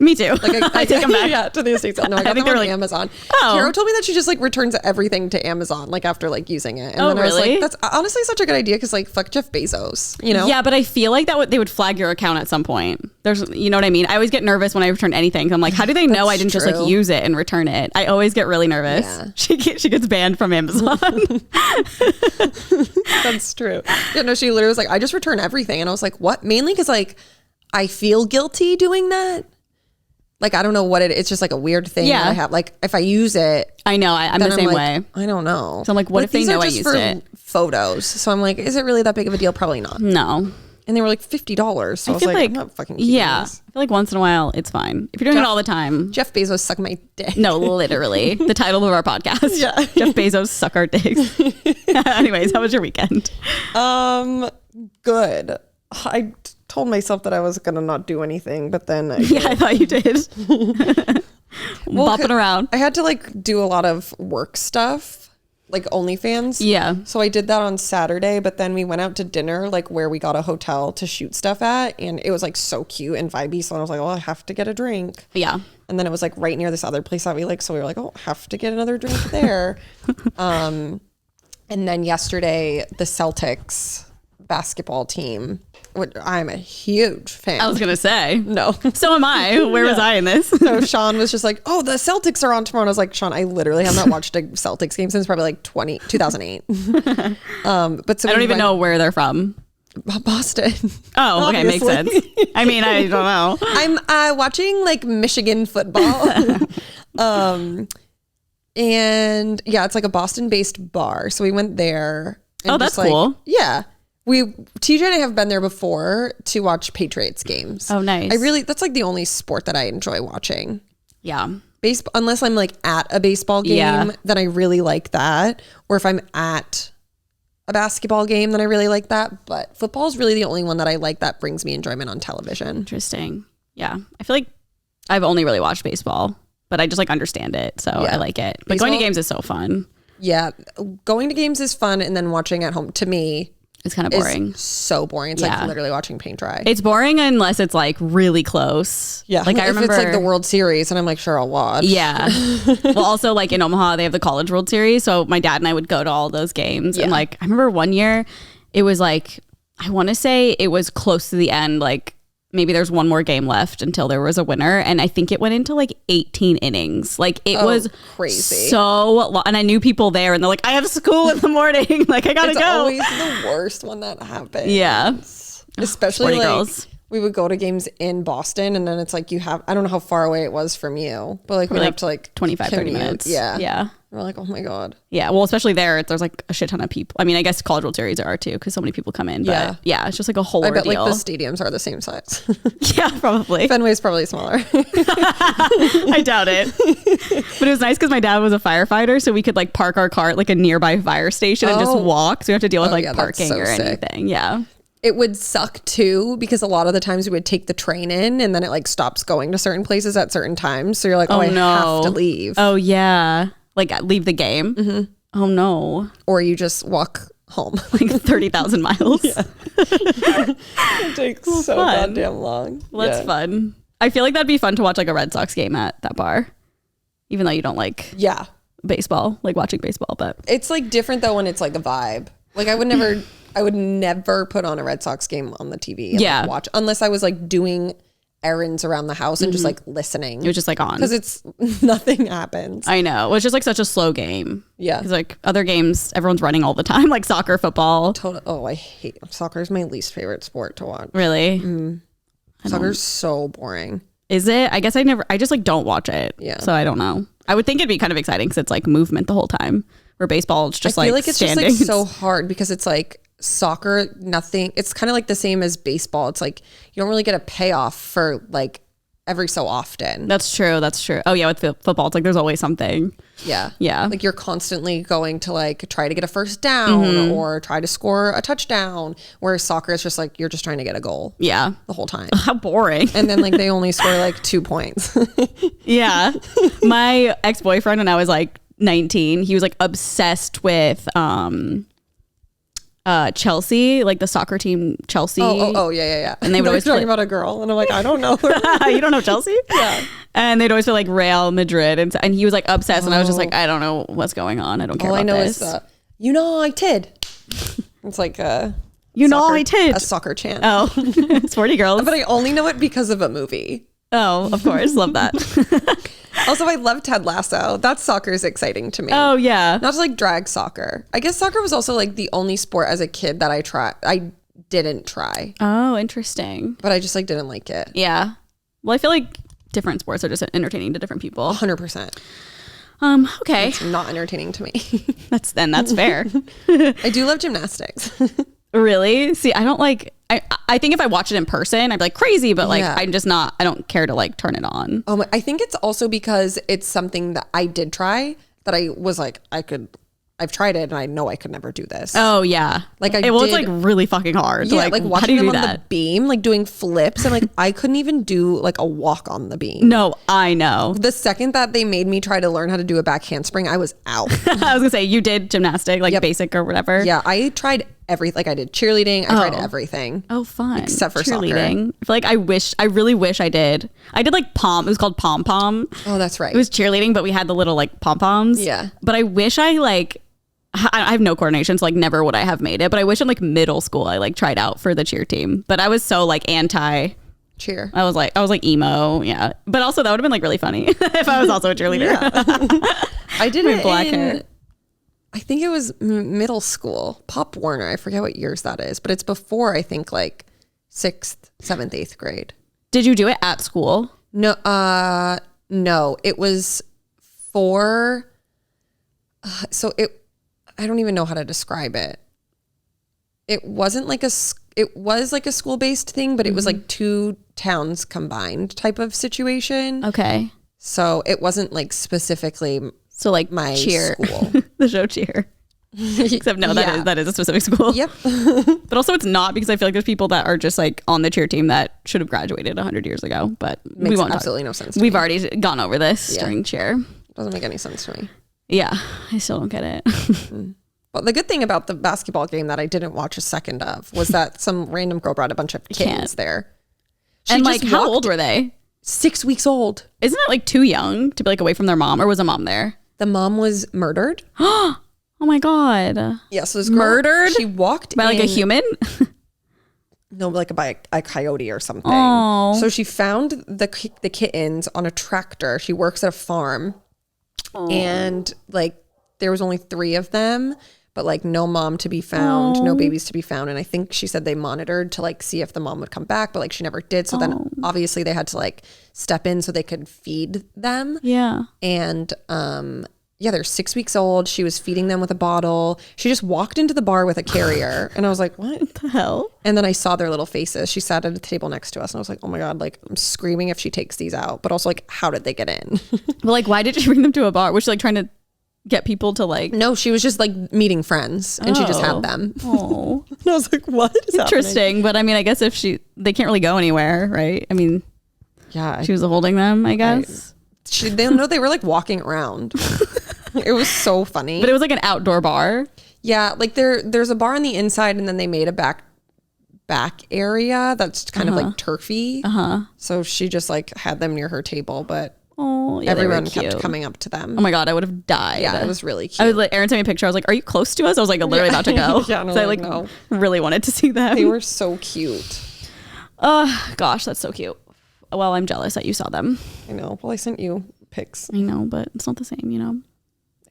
Me too. Like I take them back. Yeah, to the estate sale. No, I got them on Amazon. Caro told me that she just like returns everything to Amazon like after like using it. And then I was like, that's honestly such a good idea, because like fuck Jeff Bezos, you know? Yeah, but I feel like they would flag your account at some point. You know what I mean? I always get nervous when I return anything. I'm like, how do they know I didn't just like use it and return it? I always get really nervous. Yeah. She gets banned from Amazon. That's true. Yeah, no, she literally was like, I just return everything. And I was like, what? Mainly because like I feel guilty doing that. Like, I don't know what it's just like a weird thing that I have. Like, if I use it. I know. I'm the same way. I don't know. So I'm like, what if they know I used it? Photos. So I'm like, is it really that big of a deal? Probably not. No. And they were like $50. So I was like, I'm not fucking keeping these. I feel like once in a while, it's fine. If you're doing it all the time. Jeff Bezos, suck my dick. No, literally. The title of our podcast. Yeah. Jeff Bezos, suck our dicks. Anyways, how was your weekend? Good. I told myself that I was gonna not do anything, but then I thought you did. Bopping around. I had to like do a lot of work stuff, like OnlyFans. Yeah. So I did that on Saturday, but then we went out to dinner, like where we got a hotel to shoot stuff at. And it was like so cute and vibey. So I was like, well, I have to get a drink. Yeah. And then it was like right near this other place that we like. So we were like, oh, have to get another drink there. And then yesterday, the Celtics basketball team, which I'm a huge fan. I was going to say. No. So am I. Where was I in this? So Sean was just like, oh, the Celtics are on tomorrow. And I was like, Sean, I literally have not watched a Celtics game since probably like 2008. But so I don't even know where they're from. Boston. Oh, okay. Makes sense. I mean, I don't know. I'm watching like Michigan football. And yeah, it's like a Boston based bar. So we went there. Oh, that's cool. Yeah. TJ and I have been there before to watch Patriots games. Oh, nice. That's like the only sport that I enjoy watching. Yeah. Baseball, unless I'm like at a baseball game, then I really like that. Or if I'm at a basketball game, then I really like that. But football is really the only one that I like that brings me enjoyment on television. Interesting. Yeah. I feel like I've only really watched baseball, but I just like understand it. So I like it. But going to games is so fun. Yeah. Going to games is fun. And then watching at home, to me, it's kind of boring. It's so boring. It's like literally watching paint dry. It's boring unless it's like really close. Yeah. Like I remember if it's like the World Series and I'm like, sure, I'll watch. Yeah. Well, also like in Omaha, they have the College World Series. So my dad and I would go to all those games. And like, I remember one year it was like, I want to say it was close to the end. Like maybe there's one more game left until there was a winner. And I think it went into like 18 innings. Like it was crazy. So long. And I knew people there and they're like, I have school in the morning. Like I gotta go. It's always the worst when that happens. Yeah. Especially like girls. We would go to games in Boston and then it's like I don't know how far away it was from you, but like we'd have to like 25, 30 minutes. Yeah. Yeah. We're like, oh my God. Yeah. Well, especially there's like a shit ton of people. I mean, I guess College World Series are too because so many people come in. But yeah, it's just like a whole ordeal. I bet like the stadiums are the same size. Yeah, probably. Fenway's probably smaller. I doubt it. But it was nice because my dad was a firefighter, so we could like park our car at like a nearby fire station and just walk. So we have to deal with like parking or anything. Yeah. It would suck too because a lot of the times we would take the train in and then it like stops going to certain places at certain times. So you're like, I have to leave. Oh yeah. Like leave the game. Mm-hmm. Oh no. Or you just walk home. Like 30,000 miles. Yeah. It takes so goddamn long. Well, that's fun. I feel like that'd be fun to watch like a Red Sox game at that bar. Even though you don't like baseball, like watching baseball, but it's like different though when it's like a vibe. Like I would never put on a Red Sox game on the TV and like watch unless I was like doing errands around the house and just like listening. You're just like on. Because it's nothing happens. I know. Well, it's just like such a slow game. Yeah. Because like other games, everyone's running all the time, like soccer, football. Oh, I hate soccer. Is my least favorite sport to watch. Really? Soccer's so boring. Is it? I guess I just like don't watch it. Yeah. So I don't know. I would think it'd be kind of exciting because it's like movement the whole time. Where baseball, it's just I feel like it's standing. just like so hard because it's like soccer, nothing. It's kind of like the same as baseball. It's like you don't really get a payoff for like every so often. That's true. Oh yeah, with football, it's like there's always something. Yeah. Yeah. Like you're constantly going to like try to get a first down or try to score a touchdown. Whereas soccer is just like you're just trying to get a goal. Yeah. The whole time. How boring. And then like they only score like 2 points. Yeah. My ex-boyfriend when I was like 19, he was like obsessed with Chelsea, like the soccer team Chelsea. Oh, yeah. And they would always talking about a girl, and I'm like, I don't know her. You don't know Chelsea? Yeah. And they'd always play like Real Madrid, and he was like obsessed, and I was just like, I don't know what's going on. I don't care. All about I know this. Is United. It's like United, a soccer chant. Oh, Sporty Girls. But I only know it because of a movie. Oh, of course, love that. Also, I love Ted Lasso. That soccer is exciting to me. Oh yeah, not to like drag soccer. I guess soccer was also like the only sport as a kid that I didn't try. Oh, interesting. But I just like didn't like it. Yeah. Well, I feel like different sports are just entertaining to different people. 100%. Okay. It's not entertaining to me. That's fair. I do love gymnastics. Really? See, I don't like. I think if I watch it in person, I'd be like crazy, but like I'm just not. I don't care to like turn it on. I think it's also because it's something that I did try that I was like I could I've tried it and I know I could never do this. Oh yeah. Like it's like really fucking hard. Yeah, like watching how do you them do on that? the beam, like doing flips, and like I couldn't even do like a walk on the beam. No, I know. The second that they made me try to learn how to do a back handspring, I was out. I was gonna say you did gymnastic, like basic or whatever. Yeah, I tried everything. Like I did cheerleading. I tried everything. Oh, fun. Except for cheerleading. I feel like I really wish I did. I did like pom. It was called pom pom. Oh, that's right. It was cheerleading, but we had the little like pom poms. Yeah. But I wish I have no coordination, so like never would I have made it. But I wish in like middle school I like tried out for the cheer team. But I was so like anti cheer. I was like emo, yeah. But also that would have been like really funny if I was also a cheerleader. Yeah. I did it black in, hair. I think it was middle school. Pop Warner. I forget what years that is, but it's before I think like 6th, 7th, 8th grade. Did you do it at school? No, no. It was for. I don't even know how to describe it. It wasn't like it was like a school-based thing, but it was like 2 towns combined type of situation. Okay. So it wasn't like specifically So like my cheer. school. The show cheer. Except no, that is a specific school. Yep. But also it's not, because I feel like there's people that are just like on the cheer team that should have graduated 100 years ago, but we Makes won't absolutely no sense to We've me. already gone over this during cheer. Doesn't make any sense to me. Yeah, I still don't get it. But the good thing about the basketball game that I didn't watch a second of was that some random girl brought a bunch of kids there. She And just like, how walked- old were they? 6 weeks old. Isn't it like too young to be like away from their mom, or was a mom there? The mom was murdered. Oh my God. Yeah, so this girl, Murdered? She walked By like a human? No, like by a coyote or something. Oh. So she found the kittens on a tractor. She works at a farm. And like there was only 3 of them, but like no mom to be found, no babies to be found. And I think she said they monitored to like see if the mom would come back, but like she never did. So then obviously they had to like step in so they could feed them. Yeah. And yeah, they're 6 weeks old. She was feeding them with a bottle. She just walked into the bar with a carrier. And I was like, what The hell? And then I saw their little faces. She sat at a table next to us and I was like, oh my God, like I'm screaming if she takes these out. But also like, how did they get in? But like, why did she bring them to a bar? Was she like trying to get people to like... No, she was just like meeting friends and she just Oh. had them. Oh. And I was like, what is happening? Interesting. But I mean, I guess if they can't really go anywhere, right? I mean, Yeah. she was holding them, I guess. They know they were like walking around. It was so funny. But it was like an outdoor bar. Yeah, like there's a bar on the inside and then they made a back area that's kind of like turfy. So she just like had them near her table, but Oh, yeah, they were everyone kept cute. coming up to them. Oh my God, I would have died. Yeah, it was really cute. I was like, Aaron sent me a picture. I was like, are you close to us? I was like literally about to go. Yeah, no, so I like, like no. really wanted to see them. They were so cute. Gosh, that's so cute. Well, I'm jealous that you saw them. I know. Well, I sent you pics. I know, but it's not the same, you know.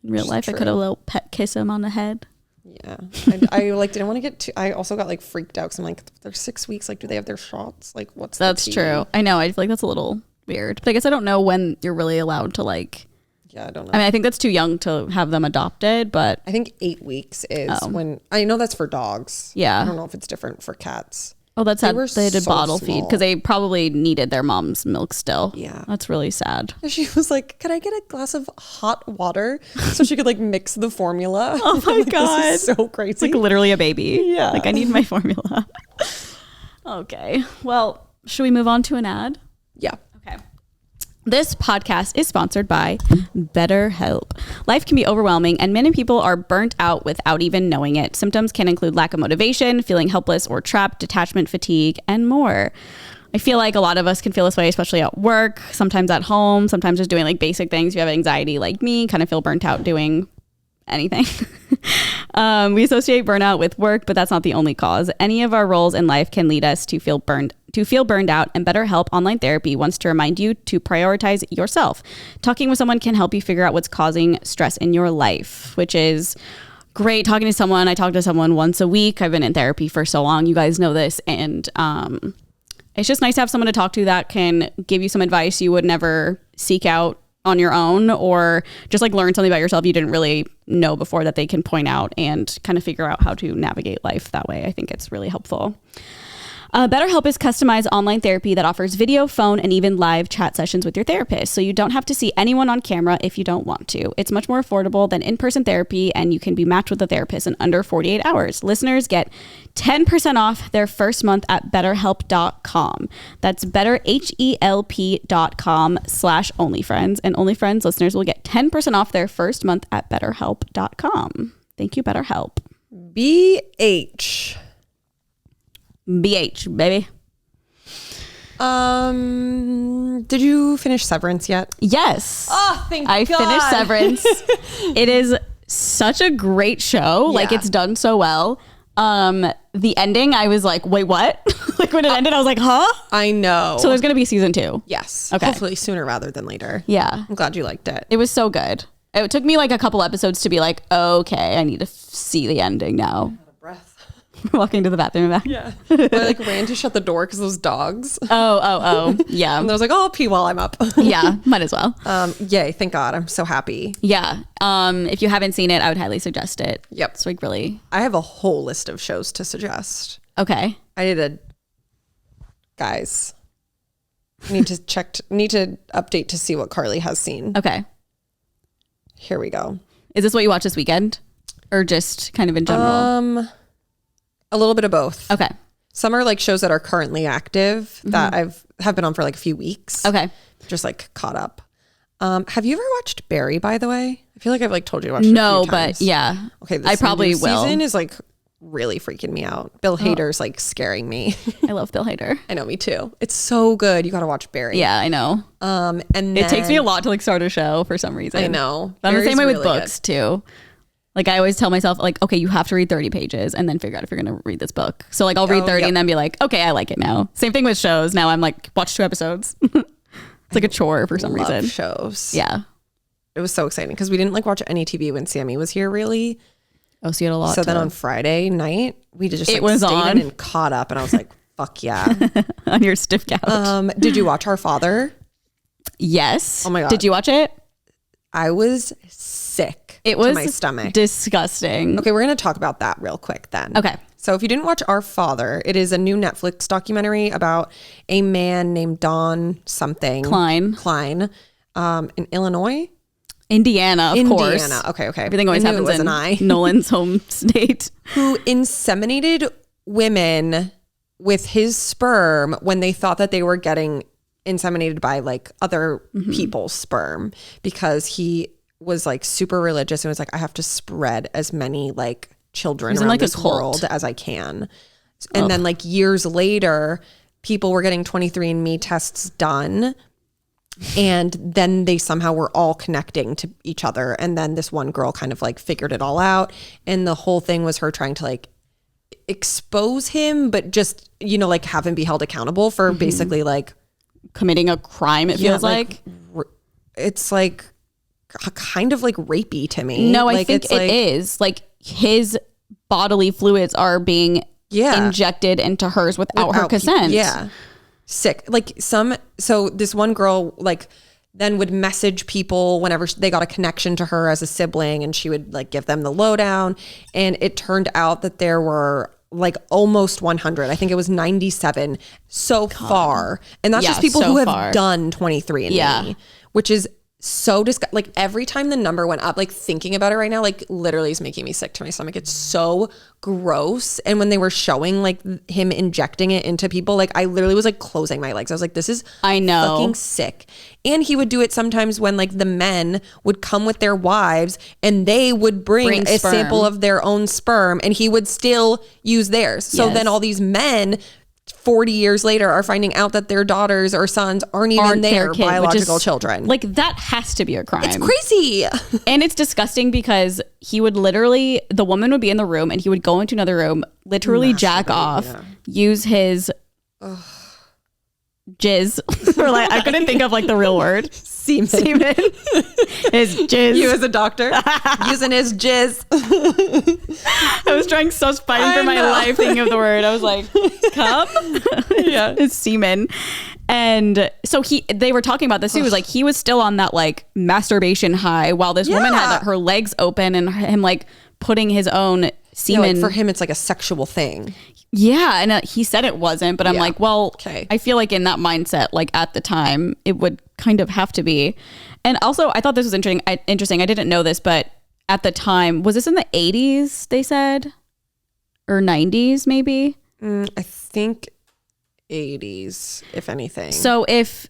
In real It's life, I true. could have little pet kiss him on the head. Yeah. I like didn't want to get too, I also got like freaked out because I'm like, they're 6 weeks. Like, do they have their shots? Like, what's That's the tea? true. I know. I feel like that's a little weird. But I guess I don't know when you're really allowed to like... Yeah, I don't know. I mean, I think that's too young to have them adopted, but I think 8 weeks is when, I know that's for dogs. Yeah. I don't know if it's different for cats. oh, that's sad. were They did so bottle feed small. because they probably needed their mom's milk still. Yeah. That's really sad. And she was like, "Can I get a glass of hot water so she could like mix the formula?" Oh my Like, God. this is so crazy. It's like literally a baby. Yeah. Like I need my formula. Okay. Well, should we move on to an ad? yeah. Okay. This podcast is sponsored by BetterHelp. Life can be overwhelming and many people are burnt out without even knowing it. Symptoms can include lack of motivation, feeling helpless or trapped, detachment fatigue, and more. I feel like a lot of us can feel this way, especially at work, sometimes at home, sometimes just doing like basic things. If you have anxiety like me, kind of feel burnt out doing anything. We associate burnout with work, but that's not the only cause. Any of our roles in life can lead us to feel burned out, and BetterHelp Online Therapy wants to remind you to prioritize yourself. Talking with someone can help you figure out what's causing stress in your life, which is great. Talking to someone, I talk to someone once a week. I've been in therapy for so long. You guys know this. And it's just nice to have someone to talk to that can give you some advice you would never seek out on your own, or just like learn something about yourself you didn't really know before that they can point out and kind of figure out how to navigate life that way. I think it's really helpful. BetterHelp is customized online therapy that offers video, phone, and even live chat sessions with your therapist, so you don't have to see anyone on camera if you don't want to. It's much more affordable than in-person therapy, and you can be matched with a therapist in under 48 hours. Listeners get 10% off their first month at BetterHelp.com. That's BetterHelp.com/OnlyFriends, and OnlyFriends listeners will get 10% off their first month at BetterHelp.com. Thank you, BetterHelp. BH. BH, baby. Did you finish Severance yet? Yes. Oh, thank I God. finished Severance. It is such a great show. Yeah. Like, it's done so well. The ending, I was like, wait, what? Like, when it ended, I was like, huh? I know. So there's going to be season 2. Yes. Okay. Hopefully sooner rather than later. Yeah. I'm glad you liked it. It was so good. It took me like a couple episodes to be like, okay, I need to see the ending now. Out of breath. Walking to the bathroom and back. Yeah. I like ran to shut the door because those dogs. Oh. Yeah. And I was like, oh, I'll pee while I'm up. Yeah. Might as well. Yay. Thank God. I'm so happy. Yeah. If you haven't seen it, I would highly suggest it. Yep. It's like really. I have a whole list of shows to suggest. Okay. Guys, need to update to see what Carly has seen. Okay. Here we go. Is this what you watched this weekend or just kind of in general? A little bit of both. Okay. Some are like shows that are currently active that have been on for like a few weeks. Okay. Just like caught up. Have you ever watched Barry, by the way? I feel like I've like told you to watch it No, a few times. but yeah. Okay, I probably new will. season is like really freaking me out. Bill Hader's like scaring me. I love Bill Hader. I know, me too. It's so good. You got to watch Barry. Yeah, I know. And then, It takes me a lot to like start a show for some reason. I know. I'm the same way with Barry's really books too. Like I always tell myself like, okay, you have to read 30 pages and then figure out if you're going to read this book. So like I'll read 30 and then be like, okay, I like it now. Same thing with shows. Now I'm like, watch 2 episodes. It's like a chore for some reason. Shows. Yeah. It was so exciting because we didn't like watch any TV when Sammy was here really. Oh, so you had a lot. So then on Friday night, we just It was stayed on. in and caught up and I was like, fuck yeah. on your stiff couch. Did you watch Our Father? Yes. Oh my God. Did you watch it? I was sick It was to my stomach. disgusting. Okay, we're going to talk about that real quick then. Okay. So if you didn't watch Our Father, it is a new Netflix documentary about a man named Don something. Klein. In Illinois? Indiana, of course. Indiana. Okay. Everything always I knew happens it in was an I. Nolan's home state. Who inseminated women with his sperm when they thought that they were getting inseminated by like other people's sperm, because he was like super religious and was like, I have to spread as many like children around like a this cult. world as I can. And then like years later, people were getting 23andMe tests done. And then they somehow were all connecting to each other. And then this one girl kind of like figured it all out. And the whole thing was her trying to like expose him, but just, you know, like have him be held accountable for basically like Committing a crime, it feels like. It's like kind of like rapey to me. No, I like, think it's it like, is. Like his bodily fluids are being injected into hers without her consent. Yeah. Sick. Like so this one girl like then would message people whenever they got a connection to her as a sibling, and she would like give them the lowdown. And it turned out that there were like almost 100. I think it was 97 so far. And that's just people who have done 23andMe, which is so disgusting. Like every time the number went up, like thinking about it right now, like literally is making me sick to my stomach. It's so gross. And when they were showing like him injecting it into people, like I literally was like closing my legs. I was like, this is fucking sick. And he would do it sometimes when like the men would come with their wives and they would bring a sample of their own sperm and he would still use theirs. So then all these men 40 years later are finding out that their daughters or sons aren't even their biological children. Like that has to be a crime. It's crazy. And it's disgusting because he would literally, the woman would be in the room and he would go into another room, literally jack off, use his jizz. Or like, I couldn't think of like the real word. Semen. His jizz. You as a doctor using his jizz. I was trying fighting for my life thinking of the word. I was like, cum? Yeah. It's semen. And so they were talking about this too. It was like he was still on that like masturbation high while this woman had her legs open and him like putting his own semen. like for him, it's like a sexual thing. Yeah, and he said it wasn't, but I'm like, well, Okay. I feel like in that mindset, like at the time, it would kind of have to be. And also, I thought this was interesting. I didn't know this, but at the time, was this in the 80s, they said? Or 90s, maybe? I think 80s, if anything. So if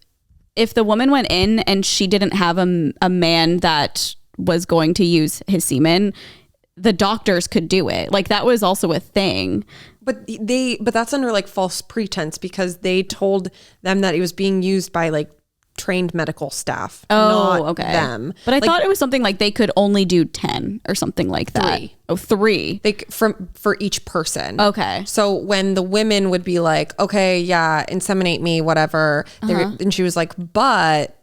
the woman went in and she didn't have a man that was going to use his semen, the doctors could do it. Like that was also a thing. But that's under like false pretense because they told them that it was being used by like trained medical staff. Oh, not okay. them. But I Like, thought it was something like they could only do 10 or something like that. 3. Oh, 3. for each person. Okay. So when the women would be like, okay, yeah, inseminate me, whatever. And she was like, but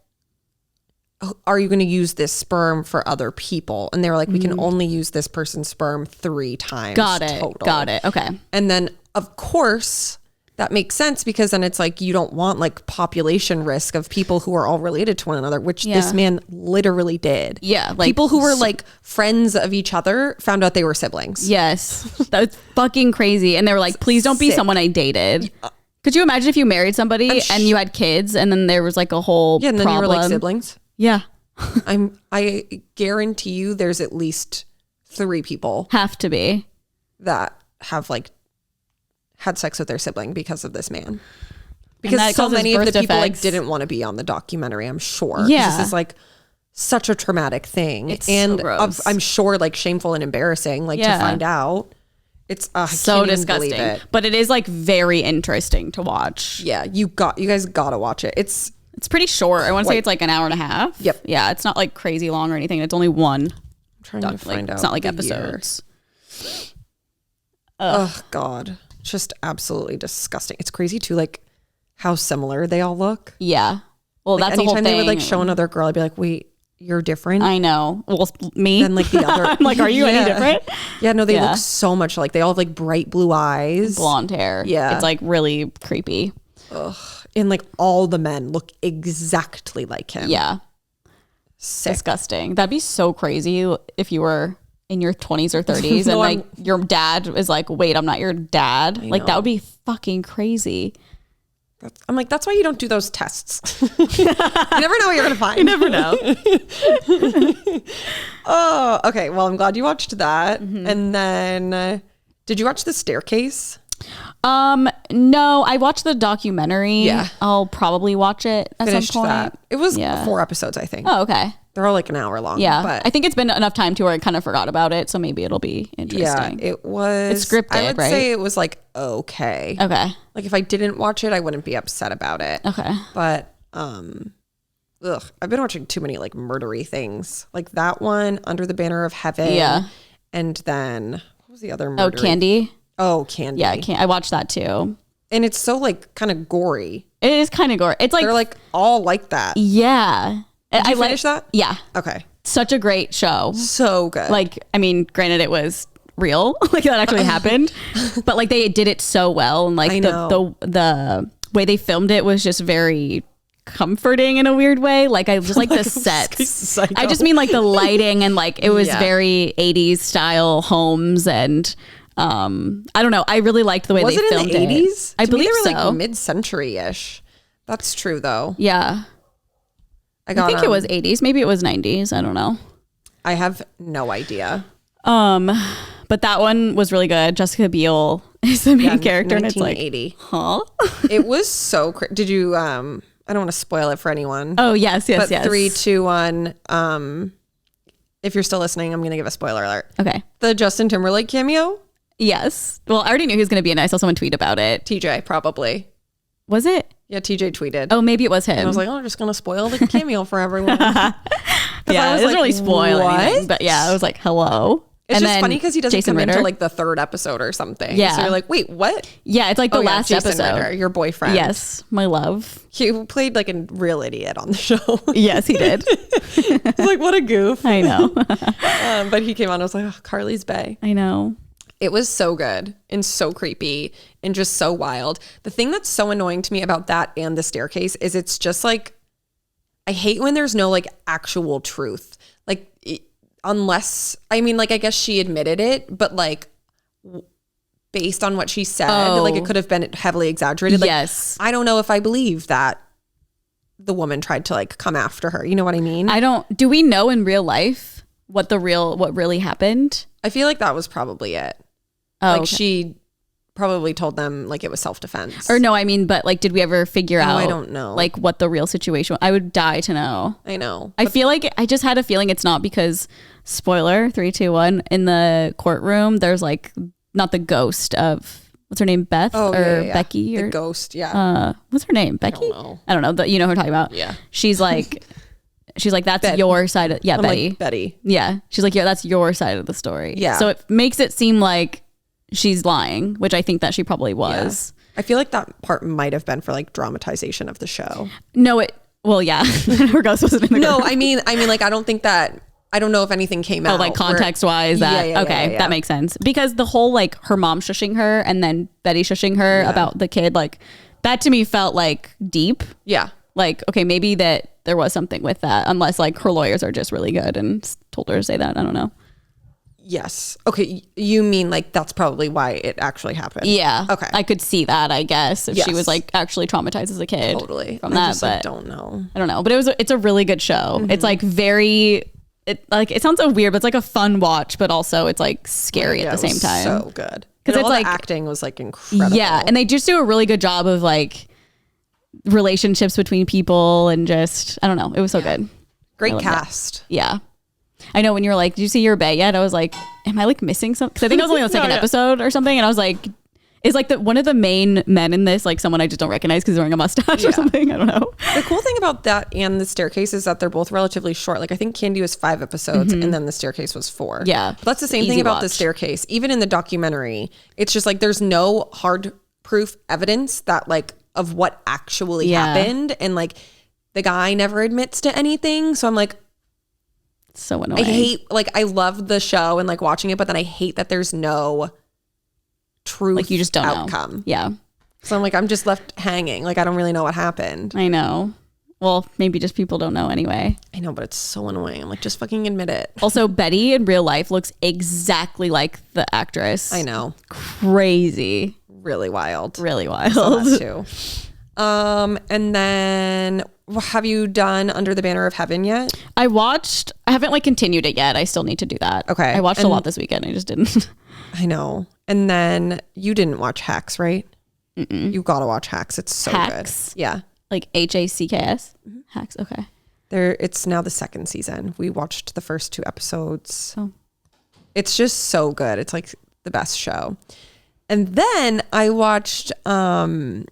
are you going to use this sperm for other people? And they were like, we can only use this person's sperm 3 times. Got it. Total. Got it. Okay. And then of course that makes sense because then it's like you don't want like population risk of people who are all related to one another, which this man literally did. Yeah, like people who were like friends of each other found out they were siblings. Yes. That was fucking crazy. And they were like, please don't be Sick. someone I dated. Could you imagine if you married somebody and you had kids and then there was like a whole Yeah, and then problem? you were like siblings. Yeah. I guarantee you there's at least 3 people Have to be. that have like had sex with their sibling because of this man. And Because that so causes many of the birth people like defects. didn't want to be on the documentary, I'm sure. 'Cause Yeah. This is like such a traumatic thing. It's so and gross. I'm sure like shameful and embarrassing like Yeah. to find out. It's I So can't even disgusting. believe it. But it is like very interesting to watch. Yeah, you guys gotta watch it. It's Pretty short. I want to say it's like an hour and a half. Yep. Yeah. It's not like crazy long or anything. It's only one. I'm trying to find out. It's not like the year. episodes. Oh God. Just absolutely disgusting. It's crazy too, like how similar they all look. Yeah. Well, Like, that's the whole anytime thing. they would like show another girl, I'd be like, wait, you're different I know. Well, me. than like the other. I'm like, are you any different? Yeah, no, they Yeah. look so much like they all have like bright blue eyes. Blonde hair. Yeah. It's like really creepy. And like all the men look exactly like him. Yeah. Sick. Disgusting. That'd be so crazy if you were in your 20s or 30s and No, like your dad is like, wait, I'm not your dad. Like that know. would be fucking crazy. I'm like, that's why you don't do those tests. You never know what you're gonna find. You never know. Oh, okay. Well, I'm glad you watched that. Mm-hmm. And then, did you watch The Staircase? No, I watched the documentary. Yeah. I'll probably watch it at Finished some point. that. It was Yeah. 4 episodes, I think. Oh, okay. They're all like an hour long. Yeah. but I think it's been enough time to where I kind of forgot about it. So maybe it'll be yeah, interesting. it was. It's scripted, I would right? say it was like okay. Okay. Like if I didn't watch it, I wouldn't be upset about it. Okay. But I've been watching too many like murdery things, like that one, Under the Banner of Heaven. Yeah. And then what was the other Oh, murdery? Candy. Oh, Candy. Yeah, I watched that too. And it's so like kind of gory. It is kind of gore. It's like, They're like all like that. yeah. Did you finish that? Yeah. Okay. Such a great show. So good. Like, I mean, granted it was real, like that actually happened, but like they did it so well. And like I the way they filmed it was just very comforting in a weird way. Like I just like the sets. psycho. I just mean like the lighting and like it was Yeah. very 80s style homes and I don't know. I really liked the way was they it filmed in the it. 80s? I To me, believe they were so. like mid-century-ish. That's true though. Yeah. I got. I think it was 80s. Maybe it was 90s. I don't know. I have no idea. But that one was really good. Jessica Biel is the main character, and it's like, 1980. huh? It was so. Did you? I don't want to spoil it for anyone. Oh yes, yes, but yes. 3, 2, 1. If you're still listening, I'm gonna give a spoiler alert. Okay. The Justin Timberlake cameo. Yes. Well, I already knew he was going to be in it. I saw someone tweet about it. TJ probably. Was it? Yeah, TJ tweeted. Oh, maybe it was him. And I was like, oh, I'm just gonna spoil the cameo for everyone. yeah, I was it doesn't like, really spoil what? anything. But yeah, I was like, hello. It's And just then funny because he doesn't Jason come into Ritter. like the 3rd episode or something. Yeah. So you're like, wait, what? Yeah, it's like the last Jason episode. Ritter, your boyfriend. Yes, my love. He played like a real idiot on the show. Yes, he did. It's like, what a goof. I know. But he came on. I was like, oh, Carly's Bay. I know. It was so good and so creepy and just so wild. The thing that's so annoying to me about that and The Staircase is it's just like, I hate when there's no like actual truth. Like, unless, I mean, like, I guess she admitted it, but like, based on what she said, like it could have been heavily exaggerated. Like, yes. I don't know if I believe that the woman tried to like come after her. You know what I mean? Do we know in real life what really happened? I feel like that was probably it. Oh, like okay. she probably told them like it was self-defense. Or no, I mean, but like, did we ever figure out? I don't know. Like what the real situation? I would die to know. I know. I feel like I just had a feeling it's not because, spoiler, 3, 2, 1, in the courtroom, there's like not the ghost of, what's her name? Beth Becky? The or ghost, yeah. What's her name? Becky? I don't know. You know who I'm talking about? Yeah. She's like, that's your side of, Betty. Like, Betty. Yeah. She's like, yeah, that's your side of the story. Yeah. So it makes it seem like she's lying, which I think that she probably was. Yeah. I feel like that part might have been for like dramatization of the show. No, her ghost wasn't in the No, courtroom. I mean, like, I don't know if anything came out. Like context wise, that makes sense. Because the whole like her mom shushing her and then Betty shushing her about the kid, like that to me felt like deep. Yeah. Like, okay, maybe that there was something with that, unless like her lawyers are just really good and told her to say that. I don't know. Yes. Okay. You mean like that's probably why it actually happened? Yeah. Okay. I could see that, I guess, if she was like actually traumatized as a kid. Totally. From that, just, but like, don't know. I don't know. But it's a really good show. It's like it sounds so weird, but it's like a fun watch, but also it's like scary at the same time. So good. Because it's like the acting was like incredible. Yeah, and they just do a really good job of like relationships between people and just I don't know. It was so good. Great cast. Yeah. I know when you were like, did you see your bay yet? I was like, am I like missing something? Because I think I was only on the second episode or something. And I was like, is like one of the main men in this like someone I just don't recognize because he's wearing a mustache or something? I don't know. The cool thing about that and The Staircase is that they're both relatively short. Like I think Candy was 5 episodes and then The Staircase was 4. Yeah. But that's the same thing about The Staircase. Even in the documentary, it's just like there's no hard proof evidence that like of what actually happened. And like the guy never admits to anything. So I'm like, so annoying. I love the show and like watching it, but then I hate that there's no truth like you just don't outcome. know. Yeah. So I'm like, I'm just left hanging. Like I don't really know what happened. I know. Well, maybe just people don't know anyway. I know, but it's so annoying. I'm like, just fucking admit it. Also, Betty in real life looks exactly like the actress. I know. Crazy. Really wild. Really wild. So that too. And then have you done Under the Banner of Heaven yet? I haven't like continued it yet. I still need to do that. Okay. I watched a lot this weekend. I just didn't. I know. And then you didn't watch Hacks, right? Mm-mm. You gotta watch Hacks. It's so Hacks? good. Yeah. Like HACKS? Mm-hmm. Hacks. Okay. It's now the 2nd season. We watched the first 2 episodes. Oh. It's just so good. It's like the best show. And then I watched a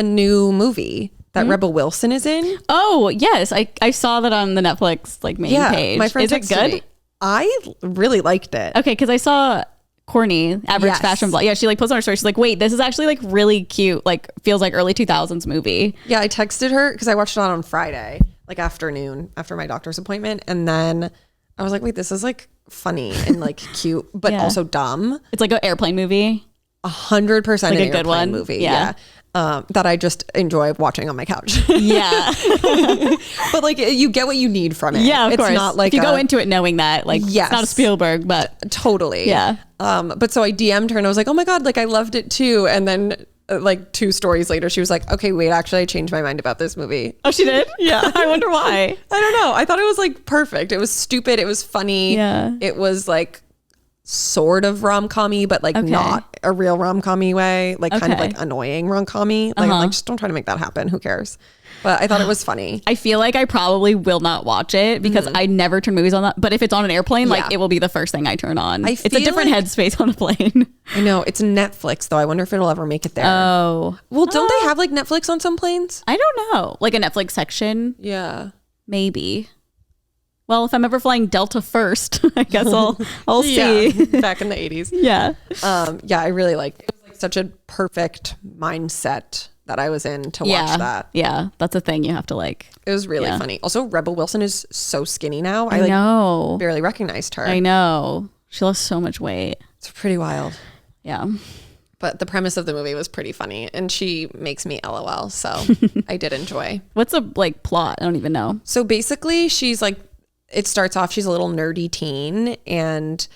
new movie that Rebel Wilson is in. Oh, yes. I saw that on the Netflix like main page. My friend is it good? me. I really liked it. Okay, because I saw Courtney, Average Fashion Blog. Yeah, she like posted on her story. She's like, wait, this is actually like really cute. Like feels like early 2000s movie. Yeah, I texted her because I watched it on Friday, like afternoon after my doctor's appointment. And then I was like, wait, this is like funny and like cute, but also dumb. It's like an airplane movie. 100% like an a good one movie. Yeah. That I just enjoy watching on my couch. Yeah. But like you get what you need from it. Yeah, of course. It's not like if you go into it knowing that, like it's not a Spielberg, but totally. Yeah. But so I DM'd her and I was like, oh my God, like I loved it too. And then like 2 stories later, she was like, okay, wait, actually I changed my mind about this movie. Oh, she did? Yeah. I wonder why. I don't know. I thought it was like perfect. It was stupid. It was funny. Yeah. It was like sort of rom-com-y, but like not a real rom-com-y way, like kind of like annoying rom-com-y. Like, I'm like, just don't try to make that happen. Who cares? But I thought it was funny. I feel like I probably will not watch it because I never turn movies on that. But if it's on an airplane, like it will be the first thing I turn on. It's a different headspace on a plane. I know. It's Netflix though. I wonder if it'll ever make it there. Oh. Well, don't they have like Netflix on some planes? I don't know. Like a Netflix section? Yeah. Maybe. Well, if I'm ever flying Delta first, I guess I'll see. Back in the 80s. Yeah. Yeah, I really liked it. It was like such a perfect mindset that I was in to watch that. Yeah, that's a thing you have to like. It was really funny. Also, Rebel Wilson is so skinny now. I know. Barely recognized her. I know. She lost so much weight. It's pretty wild. Yeah. But the premise of the movie was pretty funny and she makes me LOL. So I did enjoy. What's the like plot? I don't even know. So basically she's like, it starts off, she's a little nerdy teen and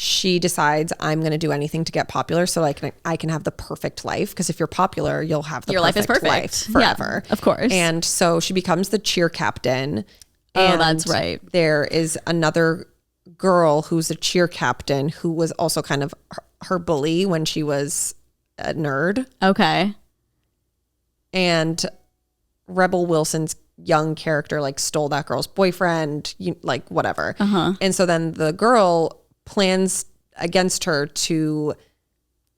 she decides I'm going to do anything to get popular so I can have the perfect life. Because if you're popular, you'll have the Your life is perfect. life forever. Yeah, of course. And so she becomes the cheer captain. Oh, that's right. There is another girl who's a cheer captain who was also kind of her bully when she was a nerd. Okay. And Rebel Wilson's young character like stole that girl's boyfriend, like whatever. And so then the girl plans against her to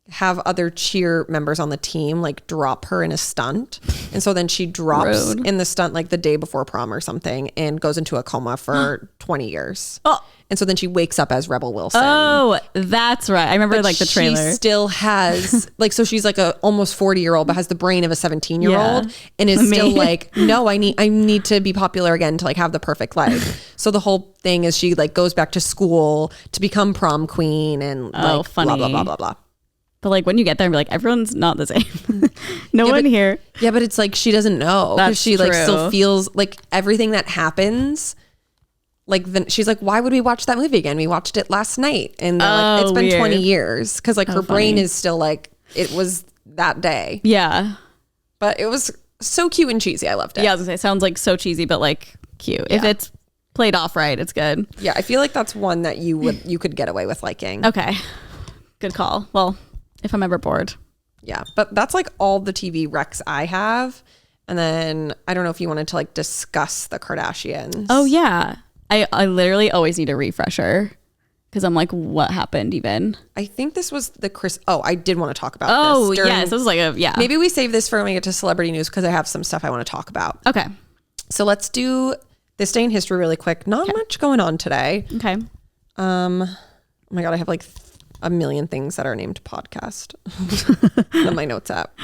have other cheer members on the team like drop her in a stunt. And so then she drops in the stunt like the day before prom or something and goes into a coma for 20 years. Oh. And so then she wakes up as Rebel Wilson. Oh, that's right. I remember like the trailer. She still has like, so she's like a almost 40-year-old, but has the brain of a 17-year-old and is still like, no, I need to be popular again to like have the perfect life. So the whole thing is she like goes back to school to become prom queen and like funny. blah, blah, blah, blah, blah. But like when you get there and be like, everyone's not the same. No one here. Yeah, but it's like she doesn't know. That's she like true. still feels like everything that happens. Like then she's like, why would we watch that movie again? We watched it last night. And like, it's been weird. 20 years. Cause like her brain funny. is still like, it was that day. Yeah. But it was so cute and cheesy. I loved it. Yeah, I was gonna say, it sounds like so cheesy, but like cute. If it's played off right, it's good. Yeah. I feel like that's one that you could get away with liking. Okay. Good call. Well, if I'm ever bored. Yeah. But that's like all the TV recs I have. And then I don't know if you wanted to like discuss the Kardashians. Oh yeah. I literally always need a refresher because I'm like, what happened even? I think this was the Chris. Oh, I did want to talk about this. Oh, yes. This was like Maybe we save this for when we get to celebrity news because I have some stuff I want to talk about. Okay. So let's do this day in history really quick. Not much going on today. Okay. Oh my God, I have like a million things that are named podcast on my notes app.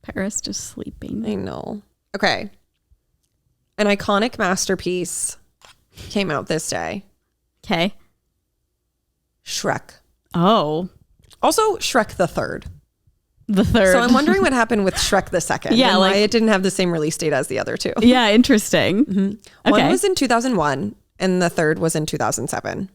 Paris just sleeping. I know. Okay. An iconic masterpiece came out this day. Okay. Shrek. Oh. Also, Shrek the Third. The third. So I'm wondering what happened with Shrek the Second. Yeah, and like- why it didn't have the same release date as the other two. Yeah, interesting. Okay. One was in 2001 and the third was in 2007.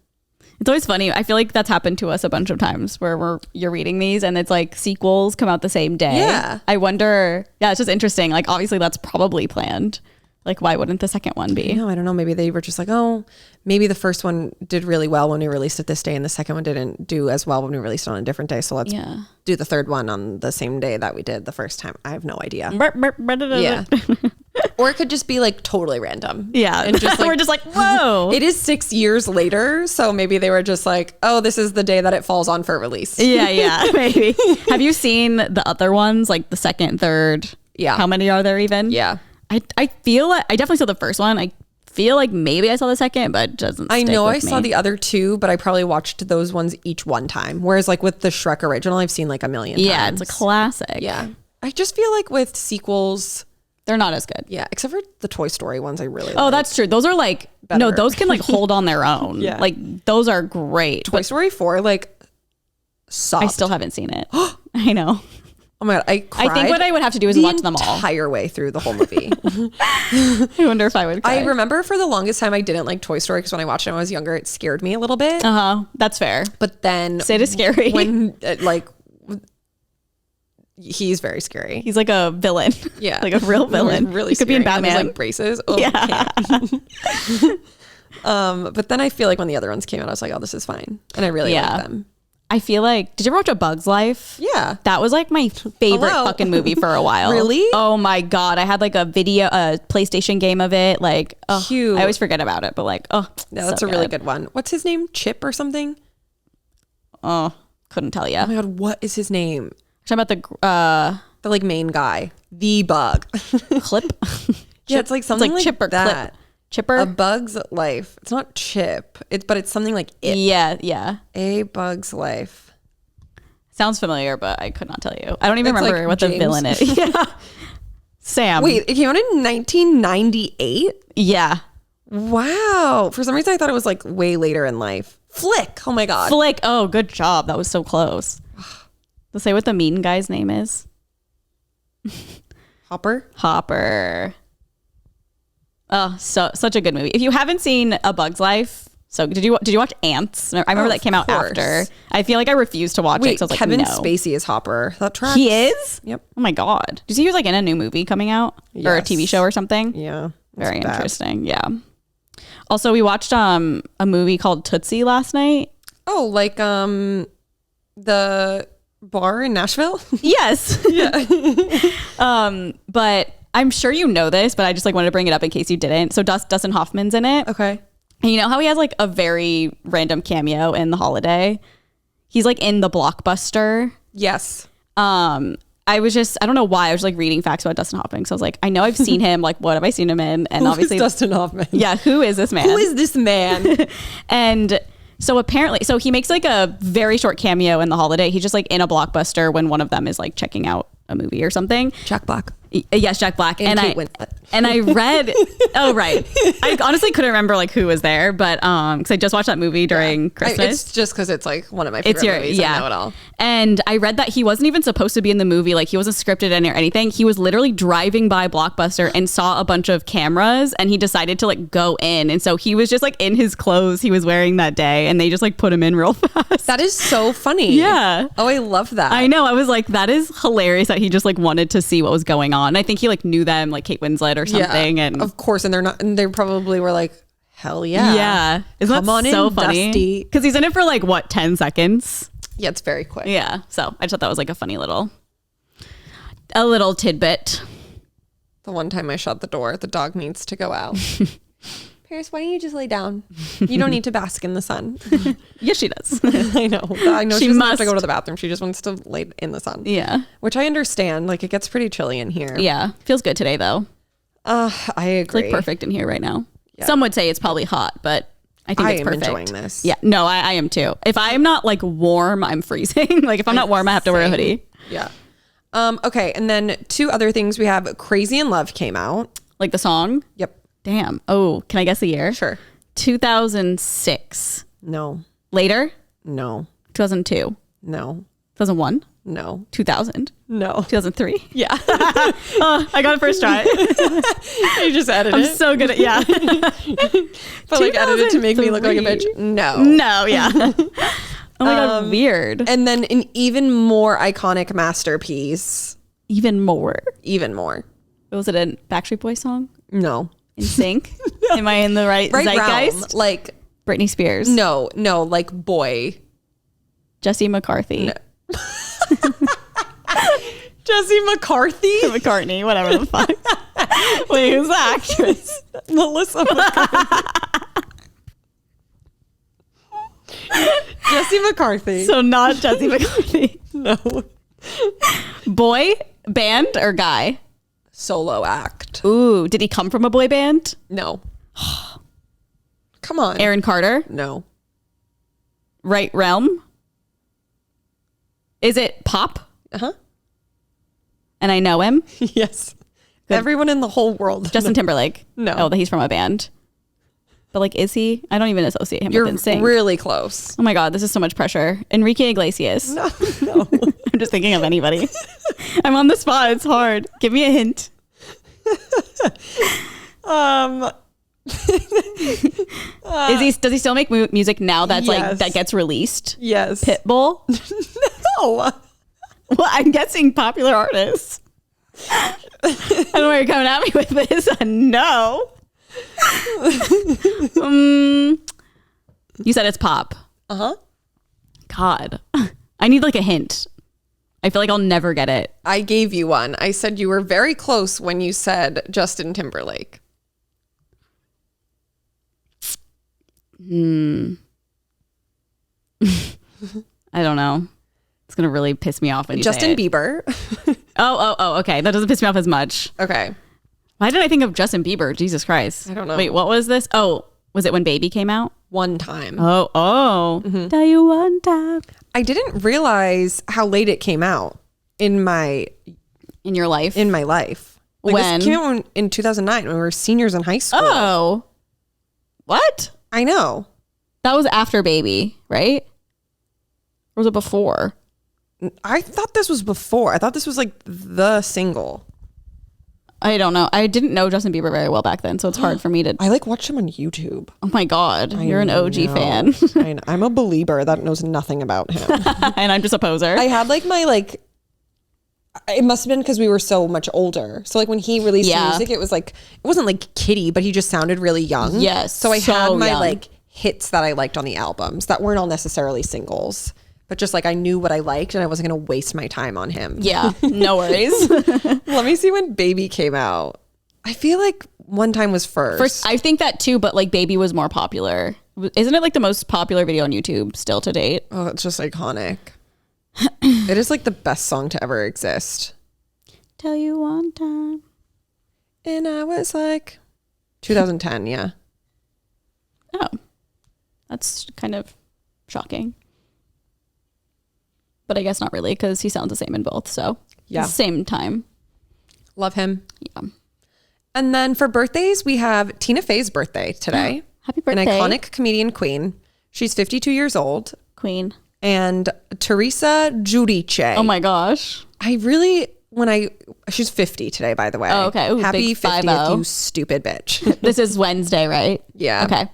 It's always funny. I feel like that's happened to us a bunch of times where you're reading these and it's like sequels come out the same day. Yeah. I wonder. Yeah, it's just interesting. Like obviously that's probably planned. Like why wouldn't the second one be? No, I don't know. Maybe they were just like, oh, maybe the first one did really well when we released it this day and the second one didn't do as well when we released it on a different day. So let's do the third one on the same day that we did the first time. I have no idea. Yeah. Or it could just be like totally random. Yeah. And just like, we're just like, whoa. It is 6 years later. So maybe they were just like, oh, this is the day that it falls on for release. Yeah, maybe. Have you seen the other ones? Like the second, third? Yeah. How many are there even? Yeah. I feel like I definitely saw the first one. I feel like maybe I saw the second, but it doesn't I know I stick with saw me. the other two, but I probably watched those ones each one time. Whereas like with the Shrek original, I've seen like a million times. Yeah, it's a classic. Yeah. I just feel like with sequels, They're not as good. yeah, except for the Toy Story ones, I really Oh, like. that's true. Those are like, Better. no, those can like hold on their own. Yeah. Like those are great. Toy Story 4, like, sobbed. I still haven't seen it. I know. Oh my God, I cried. I think what I would have to do is watch them all. the entire way through the whole movie. I wonder if I would cry. I remember for the longest time I didn't like Toy Story because when I watched it when I was younger, it scared me a little bit. That's fair. But then Sid is scary. when like he's very scary. He's like a villain. Yeah, like a real villain. Really, he could be in scary. And Batman. his, like braces. Oh, Yeah. But then I feel like when the other ones came out, I was like, oh, this is fine, and I really like them. I feel like, did you ever watch A Bug's Life? Yeah. That was like my favorite Hello. fucking movie for a while. Really? Oh my God. I had like a PlayStation game of it. Like, oh, Cute. I always forget about it, but like, oh, No, that's so a really good one. What's his name? Chip or something? Oh, couldn't tell you. Oh my God, what is his name? Talking about the The like main guy, the bug. clip. Yeah, it's like something like Chip or that. Clip. Chipper. A Bug's Life. It's not Chip. But it's something like it. Yeah. A Bug's Life. Sounds familiar, but I could not tell you. I don't even It's remember like what James. the villain is. Yeah. Sam. Wait, it came out in 1998? Yeah. Wow. For some reason I thought it was like way later in life. Flick. Oh my God. Flick. Oh, good job. That was so close. Let's say what the mean guy's name is. Hopper. Oh, such a good movie. If you haven't seen A Bug's Life, So did you watch Ants? I remember that came out after. I feel like I refused to watch it. So I was Kevin like, no. Spacey is Hopper. That tracks. He is? Yep. Oh my God. Did you see he was like in a new movie coming out or a Yes. TV show or something? Yeah. Very interesting. Yeah. Also, we watched a movie called Tootsie last night. Oh, like the bar in Nashville? Yes. Yeah. But I'm sure you know this, but I just like wanted to bring it up in case you didn't. So Dustin Hoffman's in it. Okay. And you know how he has like a very random cameo in The Holiday? He's like in the Blockbuster. Yes. I don't know why I was like reading facts about Dustin Hoffman. So I was like, I know I've seen him. Like, what have I seen him in? And obviously Dustin Hoffman. Yeah. Who is this man? Who is this man? And so apparently, so he makes like a very short cameo in The Holiday. He's just like in a Blockbuster when one of them is like checking out a movie or something. Jack Black. Yes, Jack Black. And Kate Winslet. And I read, oh, right. I honestly couldn't remember like who was there, but because I just watched that movie during Christmas. It's just because it's like one of my favorite movies. I know it all. And I read that he wasn't even supposed to be in the movie. Like he wasn't scripted in or anything. He was literally driving by Blockbuster and saw a bunch of cameras and he decided to like go in. And so he was just like in his clothes he was wearing that day and they just like put him in real fast. That is so funny. Yeah. Oh, I love that. I know. I was like, that is hilarious that he just like wanted to see what was going on. And I think he like knew them, like Kate Winslet or something. Yeah, and of course. And they probably were like, hell yeah. Yeah. Isn't Come that on so in, funny? Dusty. Because he's in it for like, what, 10 seconds? Yeah, it's very quick. Yeah. So I just thought that was like a funny little tidbit. The one time I shut the door, the dog needs to go out. Paris, why don't you just lay down? You don't need to bask in the sun. Yes, she does. I know. I know she doesn't have to must. go to the bathroom. She just wants to lay in the sun. Yeah. Which I understand. Like, it gets pretty chilly in here. Yeah. Feels good today, though. I agree. It's like perfect in here right now. Yeah. Some would say it's probably hot, but I think it's perfect. I am enjoying this. Yeah. No, I am too. If I am not like warm, I'm freezing. Like if I'm not warm, I have to wear a hoodie. Yeah. Okay. And then 2 other things we have. Crazy in Love came out. Like the song? Yep. Damn. Oh, can I guess the year? Sure. 2006. No. Later? No. 2002. No. 2001. No. 2000. No. 2003. Yeah. Oh, I got it first try. You just edited I'm it. so good at, yeah. But like edited to make me look like a bitch. No. No, yeah. Oh my God, weird. And then an even more iconic masterpiece. Even more. Even more. Was it a Backstreet Boys song? No. In sync? Am I in the right zeitgeist? Realm. Like Britney Spears. no, like boy. Jesse McCarthy. No. Jesse McCarthy? McCartney, whatever the fuck. Wait, who's the actress? Melissa McCarthy. Jesse McCarthy. So not Jesse McCarthy. No. Boy, band, or guy? Solo act. Ooh, did he come from a boy band? No. Come on. Aaron Carter? No. Right realm? Is it pop? Uh-huh. And I know him? Yes. Everyone in the whole world. Justin Timberlake? No. Oh, that he's from a band. But like, is he? I don't even associate him You're with NSYNC. really close. Oh my God, this is so much pressure. Enrique Iglesias. No. I'm just thinking of anybody. I'm on the spot. It's hard. Give me a hint. Does he still make music now that's like Yes. that gets released? Yes. Pitbull? No. Well, I'm guessing popular artists. I don't know where you're coming at me with this. No. You said it's pop. Uh-huh. God. I need like a hint. I feel like I'll never get it. I gave you one. I said you were very close when you said Justin Timberlake. I don't know. It's going to really piss me off when you Justin say it. Bieber. Oh, okay. That doesn't piss me off as much. Okay. Why did I think of Justin Bieber? Jesus Christ. I don't know. Wait, what was this? Oh, was it when Baby came out? One time. Oh. Mm-hmm. Tell you one time. I didn't realize how late it came out in my In your life? life. Like When? This came out in 2009 when we were seniors in high school. Oh. What? I know. That was after Baby, right? Or was it before? I thought this was before. I thought this was like the single. I don't know. I didn't know Justin Bieber very well back then, so it's hard for me to. I like watched him on YouTube. Oh my God, you're an OG fan. I'm a believer that knows nothing about him. And I'm just a poser. I had like my like, it must have been because we were so much older. So like when he released music, it was like, it wasn't like kiddie, but he just sounded really young. Yes. So I had my young. like hits that I liked on the albums that weren't all necessarily singles, but just like I knew what I liked and I wasn't going to waste my time on him. Yeah, no worries. Let me see when Baby came out. I feel like One Time was first. I think that too, but like Baby was more popular. Isn't it like the most popular video on YouTube still to date? Oh, it's just iconic. It is like the best song to ever exist. Tell you one time. And I was like 2010, yeah. Oh, that's kind of shocking. But I guess not really, because he sounds the same in both. So yeah, same time. Love him. Yeah. And then for birthdays, we have Tina Fey's birthday today. Happy birthday. An iconic comedian queen. She's 52 years old. Queen. And Teresa Giudice. Oh my gosh. She's 50 today, by the way. Oh, okay. Ooh, Happy big 50th, you stupid bitch. This is Wednesday, right? Yeah. Okay.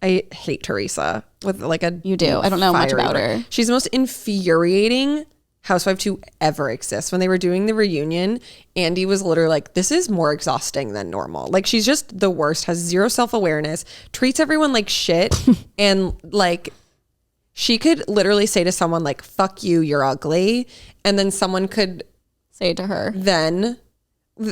I hate Teresa with like a. You do. I don't know much about her. She's the most infuriating housewife to ever exist. When they were doing the reunion, Andy was literally like, this is more exhausting than normal. Like, she's just the worst, has zero self-awareness, treats everyone like shit. And like, she could literally say to someone like, fuck you, you're ugly. And then someone could say it to her. Then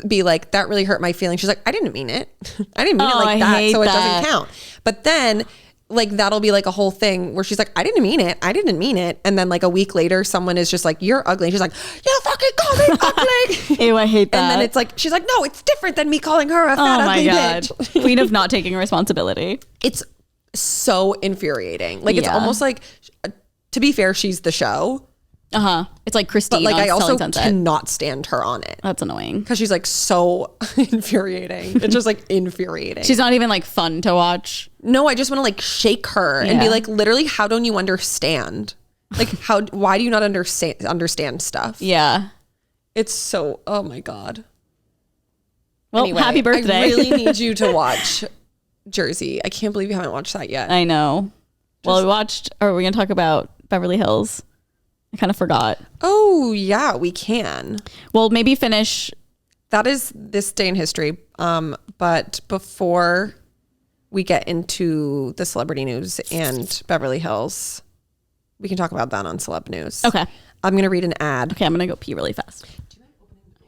be like, that really hurt my feelings. She's like, I didn't mean it. I didn't mean it like I that. So it that. doesn't count. But then like, that'll be like a whole thing where she's like, I didn't mean it. I didn't mean it. And then like a week later, someone is just like, you're ugly. And she's like, you fucking call me ugly. Ew, I hate that. And then it's like, she's like, no, it's different than me calling her a fat ugly bitch. Queen of not taking responsibility. It's so infuriating. Like, it's almost like, to be fair, she's the show. It's like Christine. But like, I also Sunset. cannot stand her on it. That's annoying. Because she's like so infuriating. It's just like infuriating. She's not even like fun to watch. No, I just want to like shake her and be like, literally, how don't you understand? Like, why do you not understand stuff? Yeah. It's so, oh my God. Well, anyway, happy birthday. I really need you to watch Jersey. I can't believe you haven't watched that yet. I know. Well, we watched, or we're going to talk about Beverly Hills. I kind of forgot. Oh, yeah, we can. Well, maybe finish. That is this day in history. But before we get into the celebrity news and Beverly Hills, we can talk about that on Celeb News. Okay. I'm going to read an ad. Okay, I'm going to go pee really fast.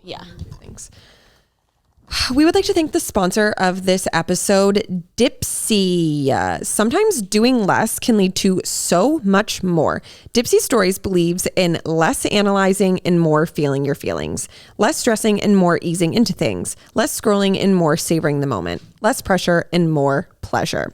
Yeah. Thanks. We would like to thank the sponsor of this episode, Dipsea. Sometimes doing less can lead to so much more. Dipsea Stories believes in less analyzing and more feeling your feelings, less stressing and more easing into things, less scrolling and more savoring the moment, less pressure and more pleasure.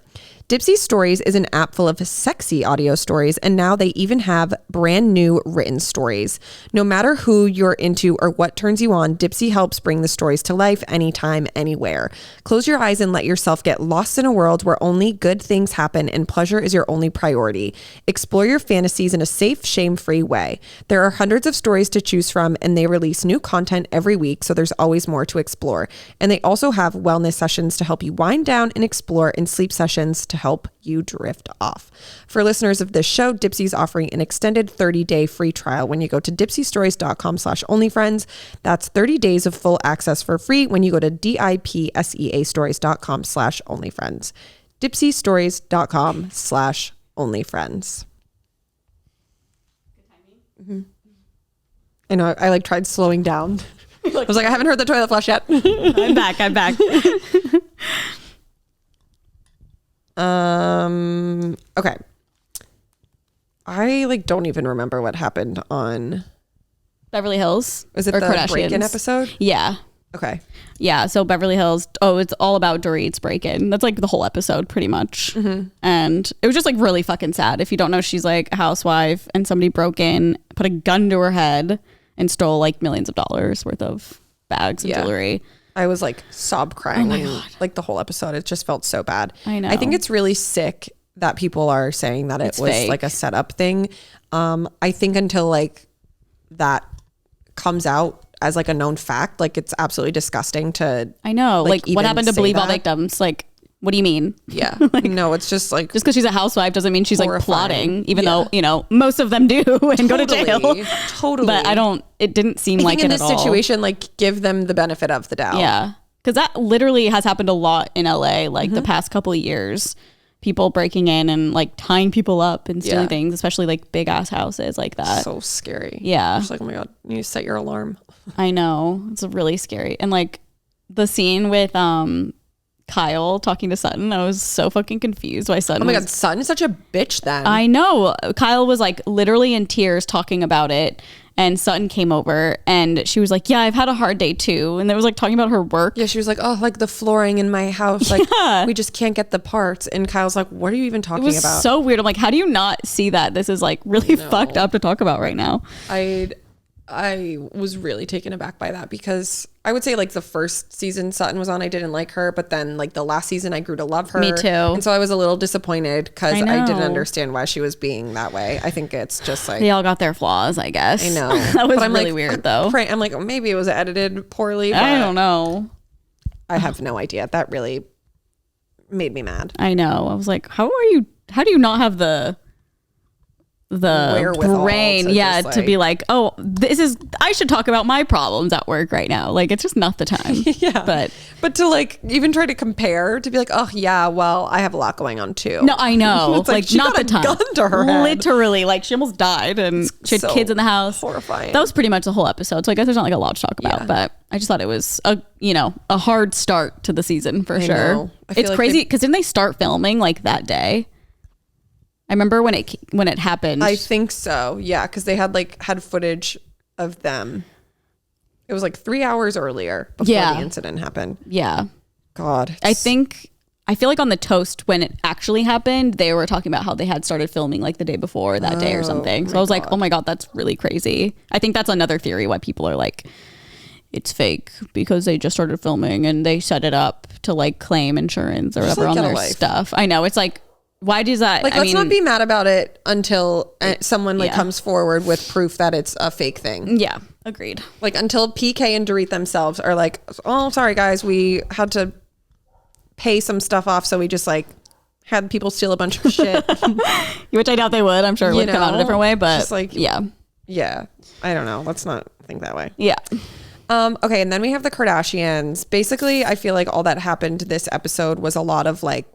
Dipsea Stories is an app full of sexy audio stories, and now they even have brand new written stories. No matter who you're into or what turns you on, Dipsea helps bring the stories to life anytime, anywhere. Close your eyes and let yourself get lost in a world where only good things happen and pleasure is your only priority. Explore your fantasies in a safe, shame-free way. There are hundreds of stories to choose from, and they release new content every week, so there's always more to explore. And they also have wellness sessions to help you wind down and explore, and sleep sessions to help you drift off. For listeners of this show, Dipsea's offering an extended 30-day free trial when you go to dipseastories.com/onlyfriends. That's 30 days of full access for free when you go to dipseastories.com/onlyfriends. dipseastories.com/onlyfriends. Mm-hmm. I know, I like tried slowing down. I was like, I haven't heard the toilet flush yet. I'm back. Okay. I like don't even remember what happened on Beverly Hills. Was it the Kardashians. break-in episode? Yeah. Okay. Yeah. So Beverly Hills. Oh, it's all about Dorit's break-in. That's like the whole episode pretty much. Mm-hmm. And it was just like really fucking sad. If you don't know, she's like a housewife and somebody broke in, put a gun to her head and stole like millions of dollars worth of bags of jewelry. I was like sob crying like the whole episode. It just felt so bad. I know. I think it's really sick that people are saying that it was fake. Like a setup thing. I think until like that comes out, as like a known fact. Like it's absolutely disgusting to. I know. Like what even happened to say believe all that. victims? Like, what do you mean? Yeah. No, it's just like Just because she's a housewife doesn't mean she's like horrifying. plotting, even though, you know, most of them do and go to jail. Totally. But it didn't seem I like think it in at this all. situation, like give them the benefit of the doubt. Yeah. Because that literally has happened a lot in LA, like the past couple of years. People breaking in and like tying people up and stealing things, especially like big ass houses like that. So scary. Yeah. It's like, oh my God, you need to set your alarm. I know. It's really scary. And like the scene with Kyle talking to Sutton, I was so fucking confused why Sutton Oh my God, Sutton is such a bitch then. I know. Kyle was like literally in tears talking about it. And Sutton came over and she was like, yeah, I've had a hard day too. And they was like talking about her work. Yeah, she was like, oh, like the flooring in my house. Like, we just can't get the parts. And Kyle's like, what are you even talking It was about? so weird. I'm like, how do you not see that? This is like really fucked up to talk about right now. I was really taken aback by that because I would say like the first season Sutton was on, I didn't like her, but then like the last season I grew to love her. Me too. And so I was a little disappointed because I I didn't know. understand why she was being that way. I think it's just like They all got their flaws, I guess. I know. That was But I'm really like, weird though. I'm like, oh, maybe it was edited poorly. But I don't know. I have no idea. That really made me mad. I know. I was like, how do you not have the Wherewithal brain, to yeah, just, to like- be like, oh, I should talk about my problems at work right now. Like, it's just not the time. Yeah. But to like even try to compare, to be like, oh yeah, well, I have a lot going on too. No, I know. It's like, she not got the a time. gun to her head. Literally, like she almost died and she had so kids in the house. horrifying. That was pretty much the whole episode. So I guess there's not like a lot to talk about, Yeah. but I just thought it was a hard start to the season for sure. know. I feel It's like crazy because didn't they start filming like that day? I remember when it happened. I think so. Yeah, because they had footage of them. It was like 3 hours earlier before Yeah. the incident happened. Yeah. God. I feel like on the toast when it actually happened, they were talking about how they had started filming like the day before that day or something. So I was like, oh my God, that's really crazy. I think that's another theory why people are like, it's fake because they just started filming and they set it up to like claim insurance or Just, whatever like, on get a their life. stuff. I know. It's like, why does that? Like, let's not be mad about it until someone like Yeah. comes forward with proof that it's a fake thing. Yeah, agreed. Like until PK and Dorit themselves are like, oh, sorry guys, we had to pay some stuff off, so we just like had people steal a bunch of shit. Which I doubt they would. I'm sure it would come out a different way, but just like yeah. Yeah, I don't know. Let's not think that way. Yeah. Okay, and then we have the Kardashians. Basically, I feel like all that happened this episode was a lot of like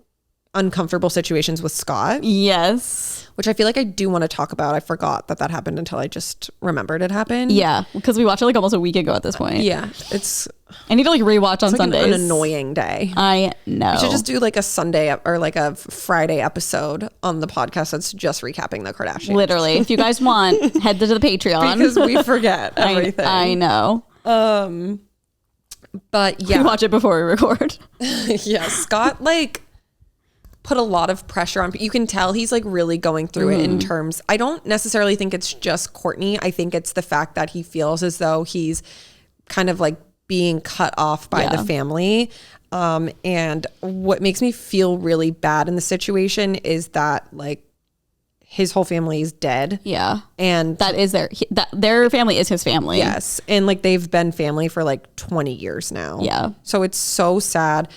uncomfortable situations with Scott, Yes. which I feel like I do want to talk about. I forgot that happened until I just remembered it happened. Yeah, because we watched it like almost a week ago at this point. Yeah, it's I need to like rewatch on like Sundays. an annoying day. I know. We should just do like a Sunday or like a Friday episode on the podcast that's just recapping the Kardashians. Literally, if you guys want, head to the Patreon. Because we forget everything. I know. But yeah. We watch it before we record. Yeah, Scott like put a lot of pressure on. You can tell he's like really going through it in terms. I don't necessarily think it's just Courtney. I think it's the fact that he feels as though he's kind of like being cut off by the family. And what makes me feel really bad in the situation is that like his whole family is dead. Yeah. And That is their family is his family. yes. And like they've been family for like 20 years now. Yeah. So it's so sad.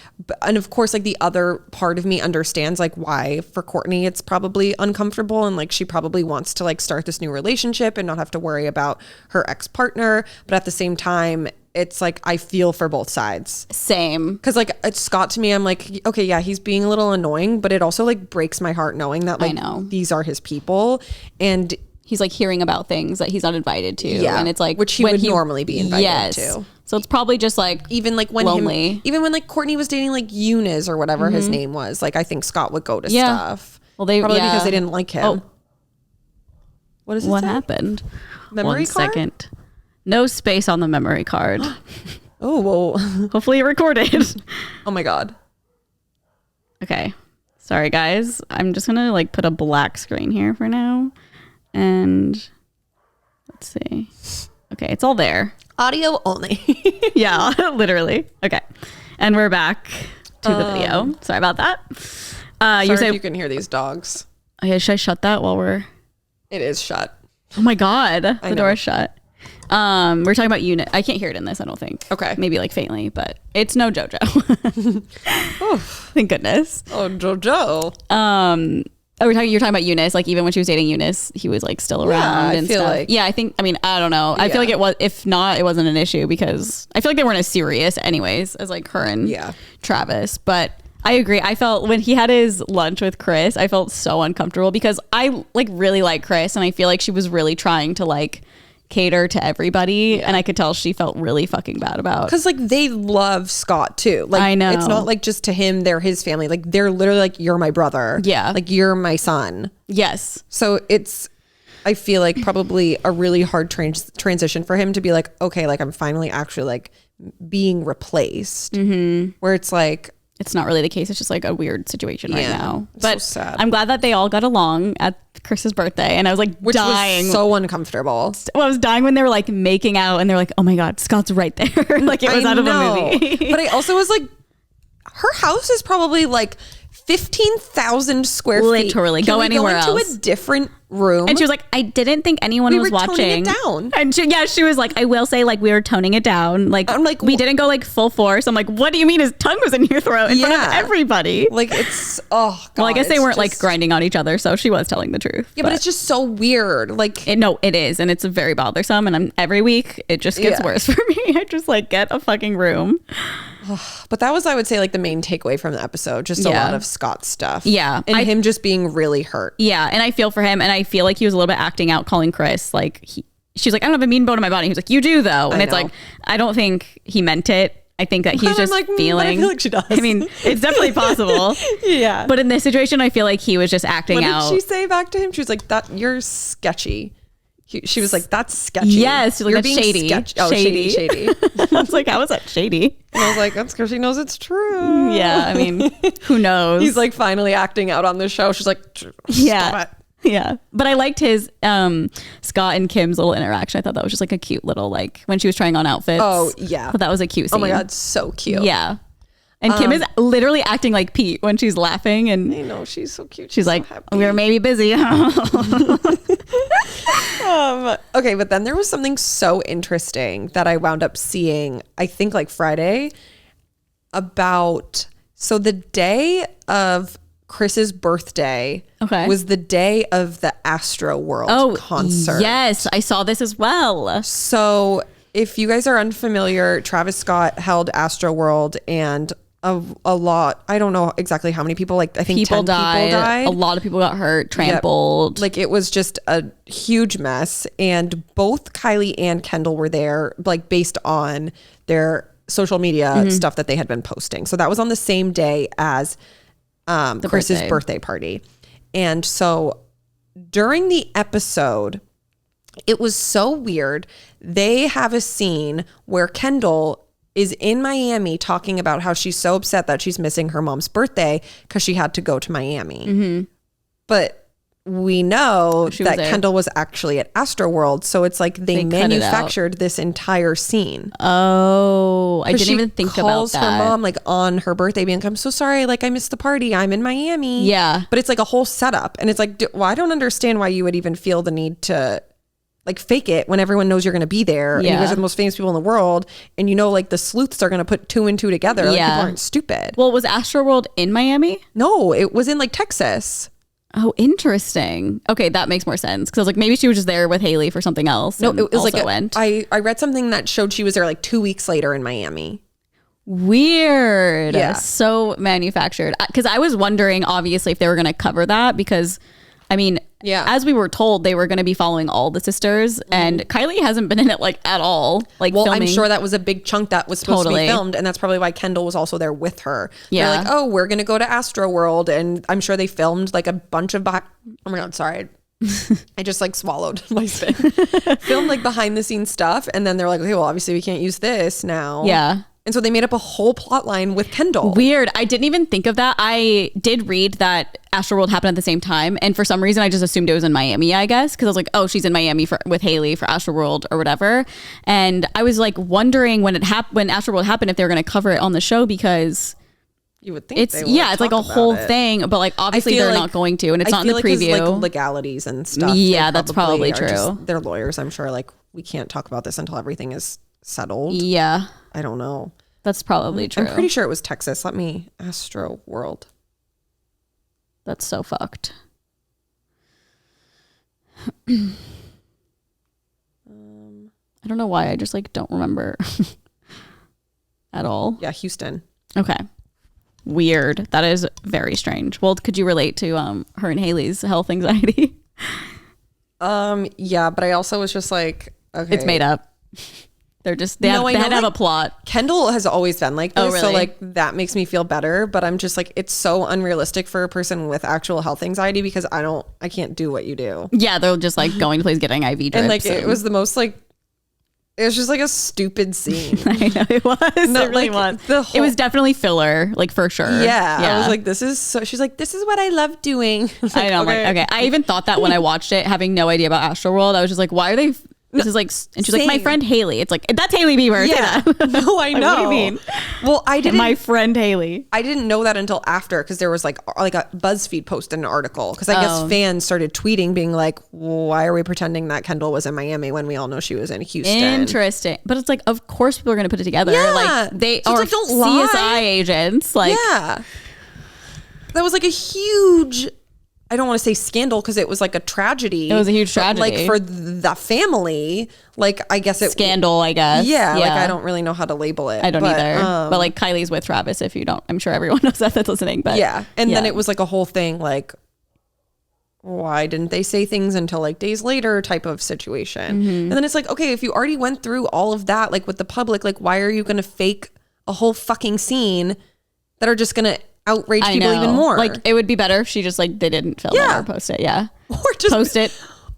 And of course, like the other part of me understands like why for Courtney it's probably uncomfortable and like she probably wants to like start this new relationship and not have to worry about her ex-partner. But at the same time, it's like I feel for both sides. Same. Because like it's Scott to me, I'm like, okay, yeah, he's being a little annoying, but it also like breaks my heart knowing that like these are his people. And He's like hearing about things that he's not invited to. yeah, And it's like which he would normally be invited to. So it's probably just like Even like when lonely. even when like Courtney was dating like Eunice or whatever his name was, like I think Scott would go to stuff. Well, they probably because they didn't like him. Oh. What is it? What say? happened? Memory One card? second. No space on the memory card. Oh, well. Hopefully it recorded. Oh my God. Okay. Sorry guys. I'm just gonna like put a black screen here for now. And let's see. Okay, it's all there. Audio only. Yeah, literally. Okay. And we're back to the video. Sorry about that. Sorry You if say you can hear these dogs. okay, should I shut that while we're It is shut. oh my God. The know. door is shut. We're talking about Eunice. I can't hear it in this, I don't think. Okay. Maybe like faintly, but it's no JoJo. Thank goodness. Oh, JoJo. You're talking about Eunice. Like even when she was dating Eunice, he was like still around and stuff. Yeah, I think. I mean, I don't know. I feel like it was. If not, it wasn't an issue because I feel like they weren't as serious, anyways, as like her and Travis. But I agree. I felt when he had his lunch with Chris, I felt so uncomfortable because I like really like Chris, and I feel like she was really trying to like cater to everybody, and I could tell she felt really fucking bad about because like they love Scott too. Like I know it's not like just to him, they're his family. Like they're literally like, you're my brother. Yeah, like you're my son. Yes. So it's, I feel like probably a really hard transition for him to be like, okay, like I'm finally actually like being replaced. Where it's like, it's not really the case. It's just like a weird situation right now. But so sad. I'm glad that they all got along at Chris's birthday. And I was like dying. Was so uncomfortable. Well, I was dying when they were like making out and they're like, oh my God, Scott's right there. Like it was out of a movie. But I also was like, her house is probably like 15,000 square feet. Literally. Go anywhere else. Go into a different room. And she was like, I didn't think anyone was watching. Toning it down. And she was like, I will say like we were toning it down. Like, I'm like, we didn't go like full force. I'm like, what do you mean his tongue was in your throat in front of everybody? Like it's, oh God. Well, I guess they weren't like grinding on each other. So she was telling the truth. Yeah, but it's just so weird. Like it is. And it's very bothersome. And every week it just gets worse for me. I just like get a fucking room. But that was, I would say, like the main takeaway from the episode. Just a lot of Scott stuff. Yeah. And him just being really hurt. Yeah. And I feel for him. And I feel like he was a little bit acting out, calling Chris. Like she's like, I don't have a mean bone in my body. He was like, you do though. And it's like, I don't think he meant it. I think that he's just like, feeling. I feel like she does. I mean, it's definitely possible. Yeah. But in this situation, I feel like he was just acting out. What did she say back to him? She was like, "That you're sketchy." She was like, "That's sketchy." Yes, like, you're that's shady. Oh, shady. I was like, how is that shady? And I was like, that's because she knows it's true. Yeah, I mean, who knows? He's like finally acting out on the show. She's like, stop it. Yeah. But I liked his Scott and Kim's little interaction. I thought that was just like a cute little like when she was trying on outfits. Oh yeah. But that was a cute scene. Oh my God, so cute. Yeah. And Kim is literally acting like Pete when she's laughing, and I know she's so cute. She's like, so happy. We were maybe busy. Okay, but then there was something so interesting that I wound up seeing, I think like Friday, so the day of Chris's birthday was the day of the Astro World concert. Yes, I saw this as well. So if you guys are unfamiliar, Travis Scott held Astro World, and a lot, I don't know exactly how many people, like I think people 10 people died. A lot of people got hurt, trampled. Like it was just a huge mess, and both Kylie and Kendall were there, like based on their social media stuff that they had been posting. So that was on the same day as Chris's birthday party. And so during the episode, it was so weird. They have a scene where Kendall is in Miami talking about how she's so upset that she's missing her mom's birthday because she had to go to Miami. But we know that Kendall was actually at Astroworld. So it's like they manufactured this entire scene. Oh, I didn't even think about that. She calls her mom like on her birthday being like, I'm so sorry. Like I missed the party. I'm in Miami. Yeah. But it's like a whole setup. And it's like, well, I don't understand why you would even feel the need to like fake it when everyone knows you're going to be there. And you guys are the most famous people in the world. And you know, like the sleuths are going to put 2 and 2 together. Like people aren't stupid. Well, was Astroworld in Miami? No, it was in like Texas. Oh, interesting. Okay, that makes more sense. Because I was like, maybe she was just there with Haley for something else. No, it was like, I read something that showed she was there like 2 weeks later in Miami. Weird. Yeah. So manufactured. Because I was wondering, obviously, if they were going to cover that. Because, I mean, as we were told, they were going to be following all the sisters. And Kylie hasn't been in it like at all. Like, well, filming. I'm sure that was a big chunk that was supposed to be filmed. And that's probably why Kendall was also there with her. Yeah. They're like, oh, we're going to go to Astroworld. And I'm sure they filmed like a bunch of... oh my God, sorry. I just like swallowed my spit. Filmed like behind the scenes stuff. And then they're like, okay, well, obviously we can't use this now. Yeah. And so they made up a whole plot line with Kendall. Weird. I didn't even think of that. I did read that Astroworld happened at the same time. And for some reason, I just assumed it was in Miami, I guess. Because I was like, oh, she's in Miami with Haley for Astroworld or whatever. And I was like wondering when Astroworld happened if they were going to cover it on the show because... You would think it's like a whole thing, but like obviously they're not going to, and it's not in the preview. Like legalities and stuff. Yeah, that's probably true. Their lawyers, I'm sure, like we can't talk about this until everything is settled. Yeah. I don't know. That's probably true. I'm pretty sure it was Texas. Let me Astro World. That's so fucked. I don't know why. I just like don't remember at all. Yeah, Houston. Okay. Weird. That is very strange. Well, could you relate to her and Haley's health anxiety? Yeah, but I also was just like, okay. It's made up. They had to have a plot. Kendall has always been like this, Oh, really? so like that makes me feel better. But I'm just like, it's so unrealistic for a person with actual health anxiety because I can't do what you do. Yeah, they're just like going to places getting IV drips. And like it was the most like, it was just like a stupid scene. I know it was. No, It really like, was. It was definitely filler, like for sure. Yeah. I was like, this is so. She's like, this is what I love doing. I was like, I know. Okay. I'm like, okay. I even thought that when I watched it, having no idea about Astroworld, I was just like, why are they? This is like, and she's like, my friend Haley. It's like, that's Haley Bieber. Yeah. No, I know. What do you mean? Well, I didn't. My friend Haley. I didn't know that until after because there was like a BuzzFeed posted an article because I guess fans started tweeting being like, why are we pretending that Kendall was in Miami when we all know she was in Houston? Interesting. But it's like, of course people are going to put it together. Yeah. Like they So are it's like, don't CSI lie. agents. Like, yeah. That was like a huge, I don't want to say scandal because it was like a tragedy. It was a huge tragedy. Like for the family, like I guess it. Scandal, I guess. Yeah, like I don't really know how to label it. I don't either. But like Kylie's with Travis, if you don't, I'm sure everyone knows that's listening. But yeah. And then it was like a whole thing like, why didn't they say things until like days later type of situation? Mm-hmm. And then it's like, okay, if you already went through all of that, like with the public, like why are you going to fake a whole fucking scene that are just going to outrage people even more? Like it would be better if she just like they didn't film it or post it. Yeah. Or just post it,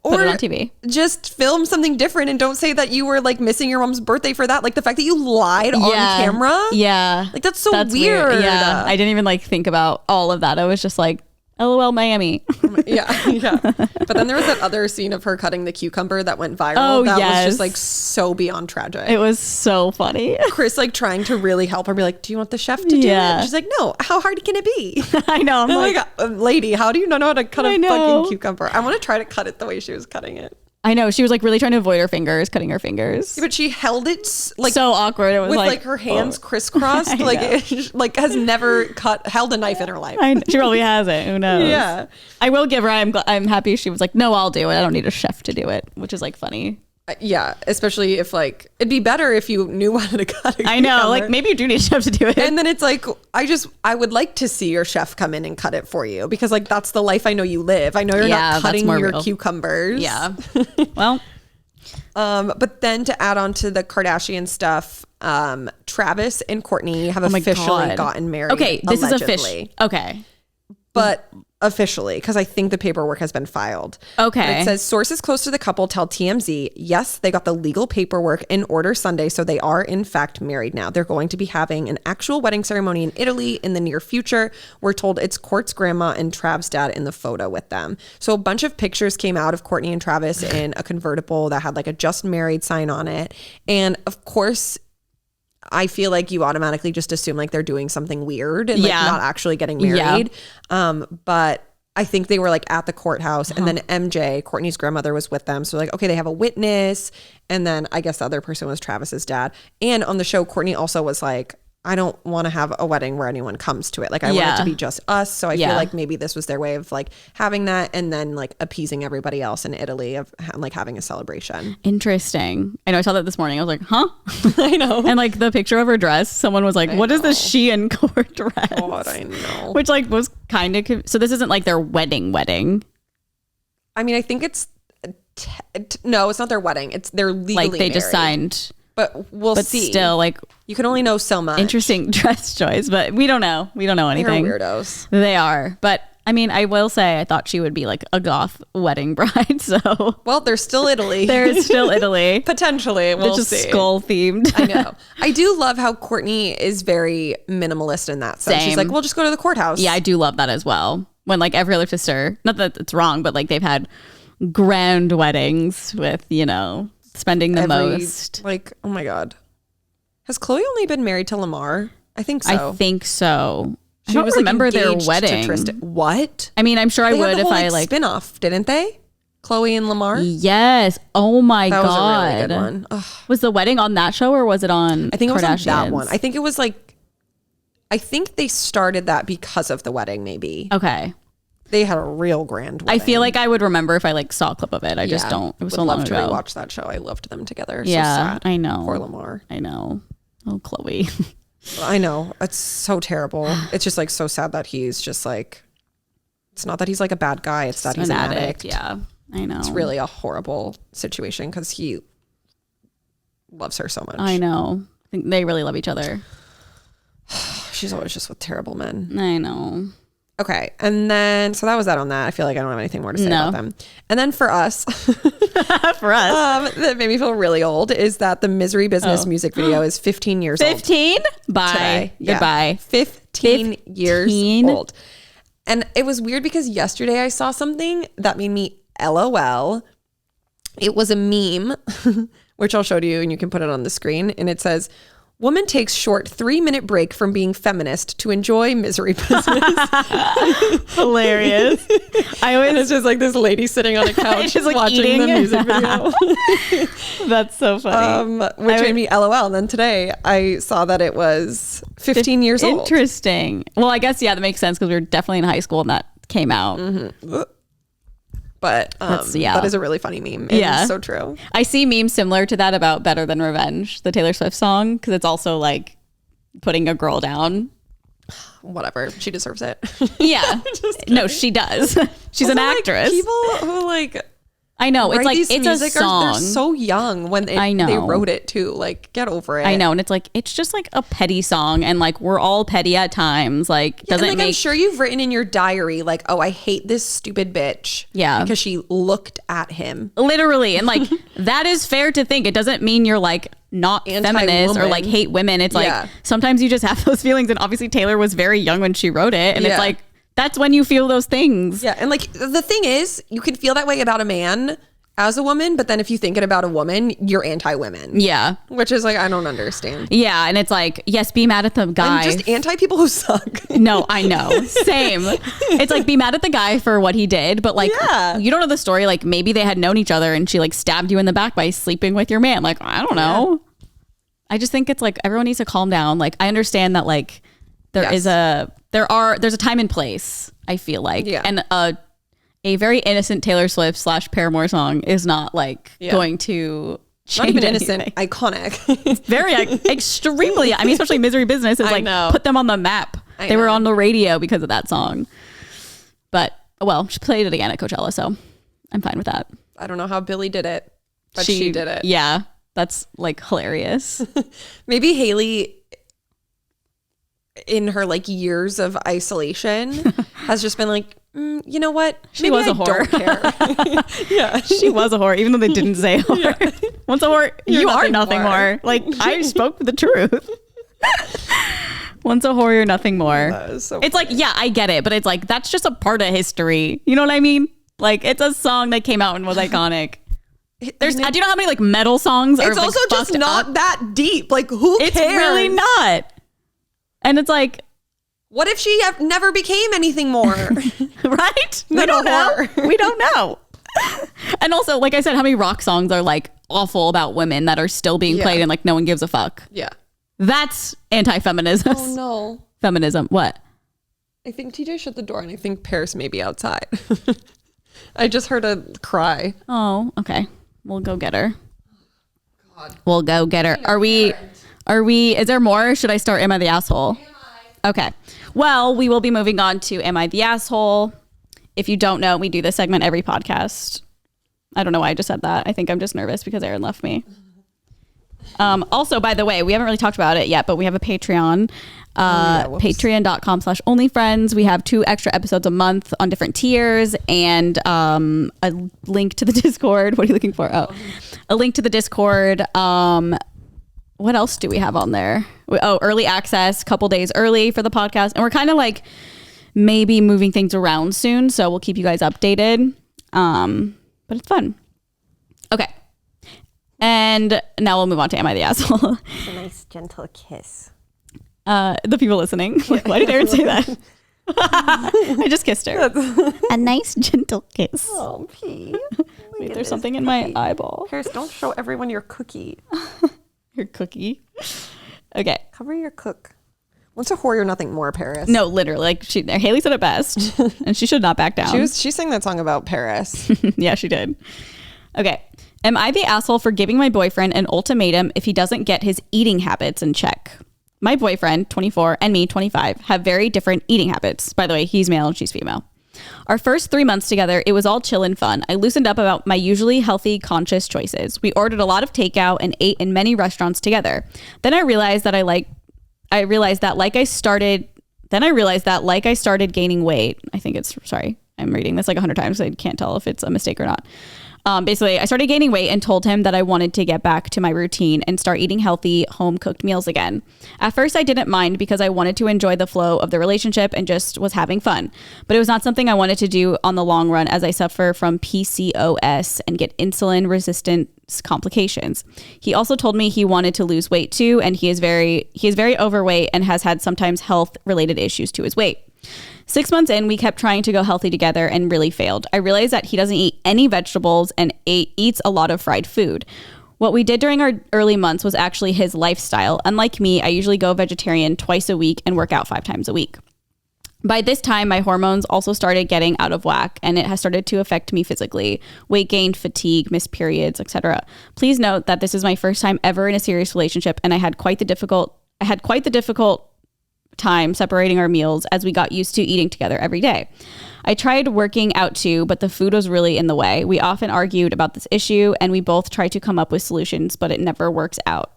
put it on TV. Just film something different and don't say that you were like missing your mom's birthday for that. Like the fact that you lied on camera. Yeah. Like that's so weird. Yeah. I didn't even like think about all of that. I was just like, LOL Miami. Yeah. But then there was that other scene of her cutting the cucumber that went viral. Oh, that yes. was just like so beyond tragic. It was so funny. Chris like trying to really help her, be like, do you want the chef to do it? She's like, no, how hard can it be? I know. I'm like, lady, how do you not know how to cut a fucking cucumber? I want to try to cut it the way she was cutting it. I know. She was like really trying to avoid her fingers, cutting her fingers. Yeah, but she held it like so awkward. It was with like her hands crisscrossed. Like like has never held a knife in her life. She probably hasn't. Who knows? Yeah. I will give her. I'm happy she was like, no, I'll do it. I don't need a chef to do it, which is like funny. Yeah, especially if like it'd be better if you knew how to cut a I know, cucumber. like maybe you do need a chef to do it. And then it's like I would like to see your chef come in and cut it for you because like that's the life I know you live. I know you're not cutting your cucumbers. Yeah. Well, but then to add on to the Kardashian stuff, Travis and Courtney have officially gotten married. Okay, this allegedly. is official. Okay. But officially, because I think the paperwork has been filed. Okay. But it says sources close to the couple tell TMZ, yes, they got the legal paperwork in order Sunday, so they are in fact married now. They're going to be having an actual wedding ceremony in Italy in the near future. We're told it's Court's grandma and Trav's dad in the photo with them. So a bunch of pictures came out of Courtney and Travis in a convertible that had like a just married sign on it. And of course, I feel like you automatically just assume like they're doing something weird and like not actually getting married. But I think they were like at the courthouse and then MJ, Courtney's grandmother, was with them. So like, okay, they have a witness. And then I guess the other person was Travis's dad. And on the show, Courtney also was like, I don't want to have a wedding where anyone comes to it. Like I want it to be just us. So I feel like maybe this was their way of like having that and then like appeasing everybody else in Italy of like having a celebration. Interesting. I know I saw that this morning. I was like, huh? I know. And like the picture of her dress, someone was like, what is this Shein court dress? God, I know. Which like was kind of, so this isn't like their wedding. I mean, I think it's, no, it's not their wedding. It's their legally like they married. just signed. But we'll see. Still, like, you can only know so much. Interesting dress choice, but we don't know. We don't know anything. They're weirdos. They are. But I mean, I will say I thought she would be like a goth wedding bride. So well, there's still Italy. There's still Italy. Potentially. We'll just see. Skull themed. I know. I do love how Courtney is very minimalist in that sense. She's like, we'll just go to the courthouse. Yeah, I do love that as well. When like every other sister, not that it's wrong, but like they've had grand weddings with, you know, spending the most. Like, oh my God. Has Chloe only been married to Lamar? I think so. I think so. I don't remember their wedding. What? I mean, I'm sure they I would had the if whole, I like spin-off, didn't they? Chloe and Lamar. Yes. Oh my That God. was a really good one. Ugh. Was the wedding on that show or was it on I think it was on that Kardashians? one. I think it was like, I think they started that because of the wedding, maybe. Okay. They had a real grand wedding. I feel like I would remember if I like saw a clip of it. I just don't. It was so long ago. Would love to rewatch that show. I loved them together. Yeah, so sad. I know. Poor Lamar. I know. Oh, Chloe. I know. It's so terrible. It's just like so sad that he's just like, it's not that he's like a bad guy. It's that he's an addict. Yeah, I know. It's really a horrible situation because he loves her so much. I know. I think they really love each other. She's always just with terrible men. I know. Okay. And then, so that was that on that. I feel like I don't have anything more to say about them. And then for us, For us. that made me feel really old is that the Misery Business music video is 15 years 15? old. Bye. Today. Yeah. Goodbye. 15 years old. And it was weird because yesterday I saw something that made me LOL. It was a meme, which I'll show to you and you can put it on the screen. And it says, woman takes short 3-minute break from being feminist to enjoy Misery Business. Hilarious. And it's just like this lady sitting on a couch Just, like, watching eating. the music video. That's so funny. Which made me LOL. And then today I saw that it was 15 years old. Interesting. Well, I guess, yeah, that makes sense because we were definitely in high school and that came out. Mm-hmm. But yeah. that is a really funny meme. Yeah. It's so true. I see memes similar to that about Better Than Revenge, the Taylor Swift song, because it's also like putting a girl down. Whatever. She deserves it. Yeah. No, she does. She's an actress. People who like I know. It's write like, these it's a music song. they're so young when I know. they wrote it too. Like, get over it. I know. And it's like, it's just like a petty song. And like, we're all petty at times. Like, Yeah, doesn't and, like, make. I'm sure you've written in your diary, like, oh, I hate this stupid bitch. Yeah. Because she looked at him. Literally. And like, that is fair to think. It doesn't mean you're like not feminist or like hate women. It's like, sometimes you just have those feelings. And obviously Taylor was very young when she wrote it. And it's like, that's when you feel those things. Yeah. And like, the thing is, you can feel that way about a man as a woman, but then if you think it about a woman, you're anti-women. Yeah. Which is like, I don't understand. Yeah. And it's like, yes, be mad at the guy. And just anti-people who suck. No, I know. Same. It's like, be mad at the guy for what he did, but like, you don't know the story. Like, maybe they had known each other and she like stabbed you in the back by sleeping with your man. Like, I don't know. I just think it's like, everyone needs to calm down. Like, I understand that like there's a time and place, I feel like. Yeah. And a very innocent Taylor Swift / Paramore song is not like going to change not even anything. innocent, iconic. Very extremely. I mean, especially Misery Business is like put them on the map. They were on the radio because of that song. But well, she played it again at Coachella, so I'm fine with that. I don't know how Billie did it, but she did it. Yeah, that's like hilarious. Maybe Haley, in her like years of isolation, has just been like, you know what? She was a whore. Don't care. Yeah, she was a whore, even though they didn't say whore. Yeah. Once a whore, you are nothing more. Like, I spoke the truth. Once a whore, you're nothing more. So it's funny. Like, yeah, I get it, but it's like, that's just a part of history. You know what I mean? Like, it's a song that came out and was iconic. Do you know how many like metal songs are? It's also like, just not up? that deep. Like, who cares? It's really not. And it's like, what if she never became anything more? Right? We don't know. We don't know. And also, like I said, how many rock songs are like awful about women that are still being played and like no one gives a fuck? Yeah. That's anti-feminism. Oh no. Feminism. What? I think TJ shut the door and I think Paris may be outside. I just heard a cry. Oh, okay. We'll go get her. God. We'll go get her. Are we, is there more? Should I start Am I the Asshole? Okay. Well, we will be moving on to Am I the Asshole? If you don't know, we do this segment every podcast. I don't know why I just said that. I think I'm just nervous because Erin left me. Also, by the way, we haven't really talked about it yet, but we have a Patreon. Patreon.com/onlyfriends. We have 2 extra episodes a month on different tiers and a link to the Discord. What are you looking for? Oh, a link to the Discord. What else do we have on there? Early access, couple days early for the podcast. And we're kind of like maybe moving things around soon. So we'll keep you guys updated. But it's fun. Okay. And now we'll move on to Am I the Asshole? It's a nice gentle kiss. The people listening. Why did Erin say that? I just kissed her. A nice, gentle kiss. Oh, P. Wait, there's something in my eyeball. Paris, don't show everyone your cookie. Your cookie. Okay. Cover your cook. Once a whore, you're nothing more, Paris. No, literally. Like Haley said it best, and she should not back down. She sang that song about Paris. Yeah, she did. Okay. Am I the asshole for giving my boyfriend an ultimatum if he doesn't get his eating habits in check? My boyfriend, 24, and me, 25, have very different eating habits. By the way, he's male and she's female. Our first 3 months together, it was all chill and fun. I loosened up about my usually healthy, conscious choices. We ordered a lot of takeout and ate in many restaurants together. Then I realized that like I started gaining weight. I'm reading this like 100 times. So I can't tell if it's a mistake or not. Basically, I started gaining weight and told him that I wanted to get back to my routine and start eating healthy, home-cooked meals again. At first, I didn't mind because I wanted to enjoy the flow of the relationship and just was having fun. But it was not something I wanted to do on the long run as I suffer from PCOS and get insulin resistant complications. He also told me he wanted to lose weight too, and he is very overweight and has had sometimes health-related issues to his weight. 6 months in, we kept trying to go healthy together and really failed. I realized that he doesn't eat any vegetables and eats a lot of fried food. What we did during our early months was actually his lifestyle. Unlike me, I usually go vegetarian twice a week and work out 5 times a week. By this time, my hormones also started getting out of whack, and it has started to affect me physically. Weight gain, fatigue, missed periods, etc. Please note that this is my first time ever in a serious relationship, and I had quite the difficult time separating our meals as we got used to eating together every day. I tried working out too, but the food was really in the way. We often argued about this issue, and we both tried to come up with solutions, but it never works out.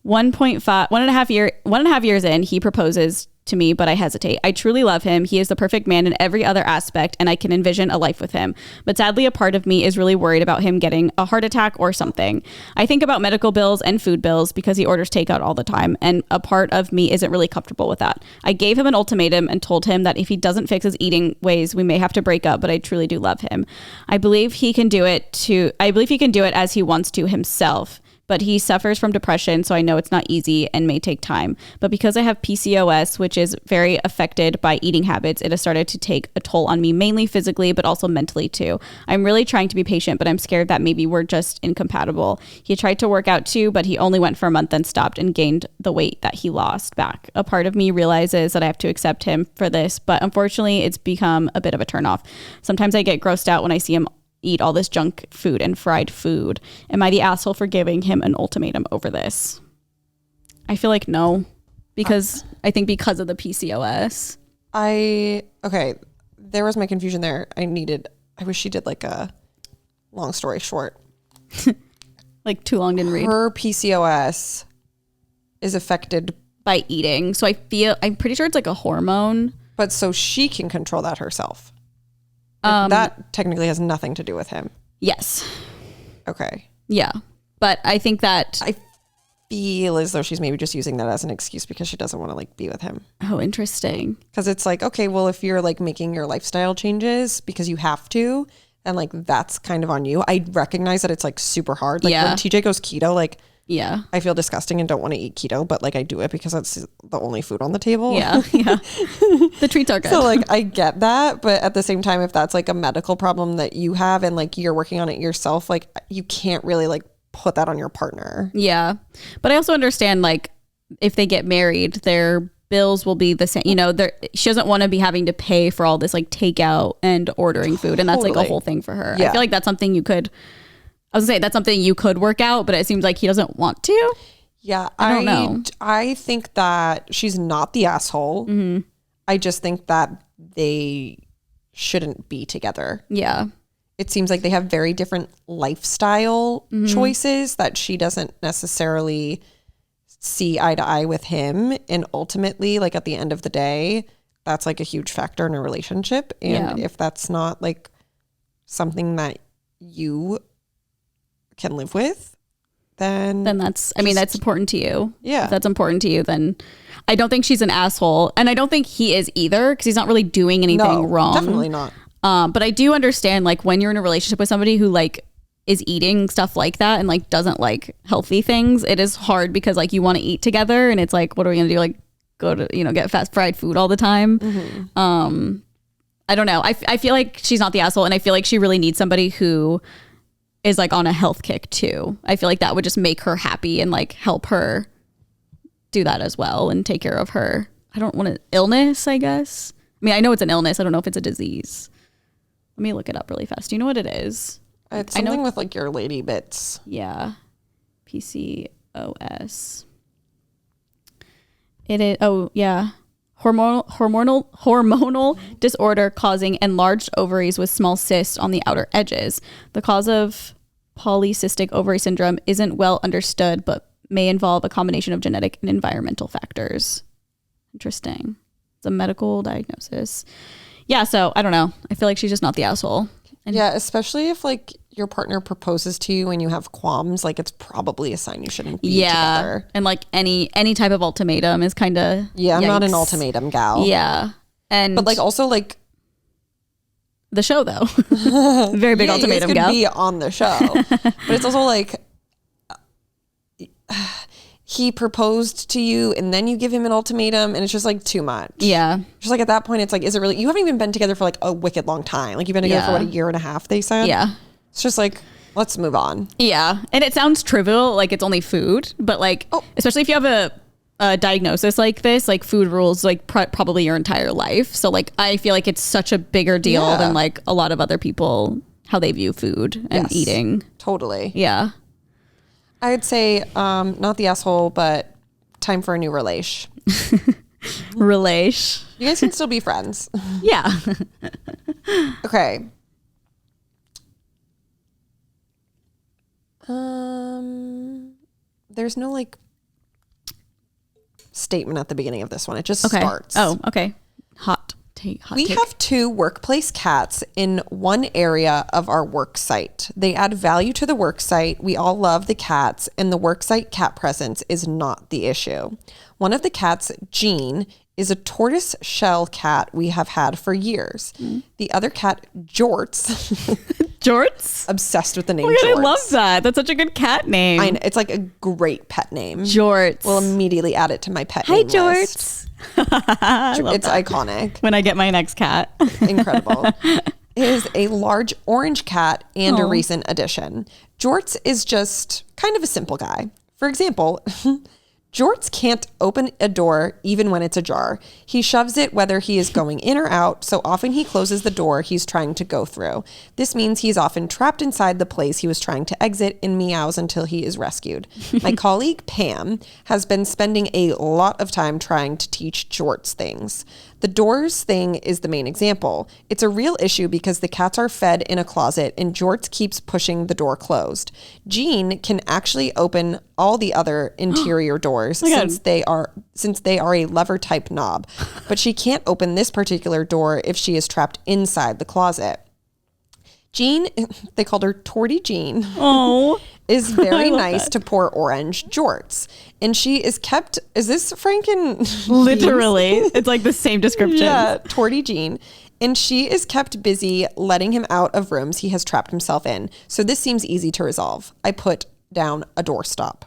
1.5 years in, he proposes to me, but I hesitate. I truly love him. He is the perfect man in every other aspect, and I can envision a life with him. But sadly, a part of me is really worried about him getting a heart attack or something. I think about medical bills and food bills because he orders takeout all the time, and a part of me isn't really comfortable with that. I gave him an ultimatum and told him that if he doesn't fix his eating ways, we may have to break up, but I truly do love him. I believe he can do it as he wants to himself. But he suffers from depression, so I know it's not easy and may take time. But because I have PCOS, which is very affected by eating habits, it has started to take a toll on me, mainly physically, but also mentally too. I'm really trying to be patient, but I'm scared that maybe we're just incompatible. He tried to work out too, but he only went for a month and stopped and gained the weight that he lost back. A part of me realizes that I have to accept him for this, but unfortunately, it's become a bit of a turnoff. Sometimes I get grossed out when I see him eat all this junk food and fried food. Am I the asshole for giving him an ultimatum over this? I feel like no, because I think because of the PCOS. Okay, there was my confusion there. I wish she did like a long story short. Like too long didn't read. Her PCOS is affected by eating. So I'm pretty sure it's like a hormone. But so she can control that herself. That technically has nothing to do with him. Yes. Okay. Yeah. But I think that I feel as though she's maybe just using that as an excuse because she doesn't want to like be with him. Oh, interesting. Because it's like, okay, well, if you're like making your lifestyle changes because you have to, and like that's kind of on you. I recognize that it's like super hard. Like when TJ goes keto, like yeah, I feel disgusting and don't want to eat keto, but like I do it because that's the only food on the table. Yeah. The treats are good. So like I get that, but at the same time, if that's like a medical problem that you have and like you're working on it yourself, like you can't really like put that on your partner. Yeah. But I also understand like if they get married, their bills will be the same. You know, she doesn't want to be having to pay for all this like takeout and ordering food. And that's like a whole thing for her. Yeah. I feel like that's something that's something you could work out, but it seems like he doesn't want to. Yeah. I don't know. I think that she's not the asshole. Mm-hmm. I just think that they shouldn't be together. Yeah. It seems like they have very different lifestyle choices that she doesn't necessarily see eye to eye with him. And ultimately, like at the end of the day, that's like a huge factor in a relationship. And if that's not like something that you can live with, then that's important to you. Yeah. If that's important to you, then I don't think she's an asshole. And I don't think he is either, because he's not really doing anything wrong. Definitely not. But I do understand like when you're in a relationship with somebody who like is eating stuff like that and like doesn't like healthy things, it is hard because like you want to eat together and it's like, what are we gonna do? Like go to, get fast fried food all the time. I don't know. I feel like she's not the asshole, and I feel like she really needs somebody who is like on a health kick too. I feel like that would just make her happy and like help her do that as well and take care of her. I don't want an illness, I guess. I mean, I know it's an illness. I don't know if it's a disease. Let me look it up really fast. Do you know what it is? It's something with like your lady bits. Yeah. PCOS. It is. Oh, yeah. Hormonal disorder causing enlarged ovaries with small cysts on the outer edges. The cause of polycystic ovary syndrome isn't well understood, but may involve a combination of genetic and environmental factors. Interesting. It's a medical diagnosis. Yeah, so I don't know. I feel like she's just not the asshole. And yeah, especially if like your partner proposes to you and you have qualms, like it's probably a sign you shouldn't be together. And like any type of ultimatum is kind of I'm not an ultimatum gal. Yeah. But like also like the show though. Very big ultimatum you guys gal. could be on the show. But it's also like he proposed to you and then you give him an ultimatum and it's just like too much. Yeah. Just like at that point, it's like, is it really, you haven't even been together for like a wicked long time. Like you've been together for what, a year and a half, they said? Yeah. It's just like, let's move on. Yeah. And it sounds trivial, like it's only food, but like, especially if you have a diagnosis like this, like food rules like probably your entire life. So like, I feel like it's such a bigger deal than like a lot of other people, how they view food and eating. Totally. Yeah. I'd say not the asshole, but time for a new relation. Relation. You guys can still be friends. Yeah. Okay. There's no like statement at the beginning of this one. It just starts. Oh, okay. Hot take. We have 2 workplace cats in one area of our work site. They add value to the work site. We all love the cats, and the work site cat presence is not the issue. One of the cats, Jean, is a tortoise shell cat we have had for years. The other cat, Jorts. Jorts? Obsessed with the name Oh my God, Jorts. I love that. That's such a good cat name. I know, it's like a great pet name. Jorts. We'll immediately add it to my pet Hi, name Jorts. It's iconic. When I get my next cat. Incredible. Is a large orange cat and a recent addition. Jorts is just kind of a simple guy. For example, Jorts can't open a door even when it's ajar. He shoves it whether he is going in or out, so often he closes the door he's trying to go through. This means he's often trapped inside the place he was trying to exit and meows until he is rescued. My colleague Pam has been spending a lot of time trying to teach Jorts things. The doors thing is the main example. It's a real issue because the cats are fed in a closet and Jorts keeps pushing the door closed. Jean can actually open all the other interior doors since they are a lever type knob, but she can't open this particular door if she is trapped inside the closet. Jean, they called her Torty Jean, is very nice to poor orange Jorts. And she is kept, is this Franken? Literally. It's like the same description. Yeah, Torty Jean. And she is kept busy letting him out of rooms he has trapped himself in. So this seems easy to resolve. I put down a doorstop.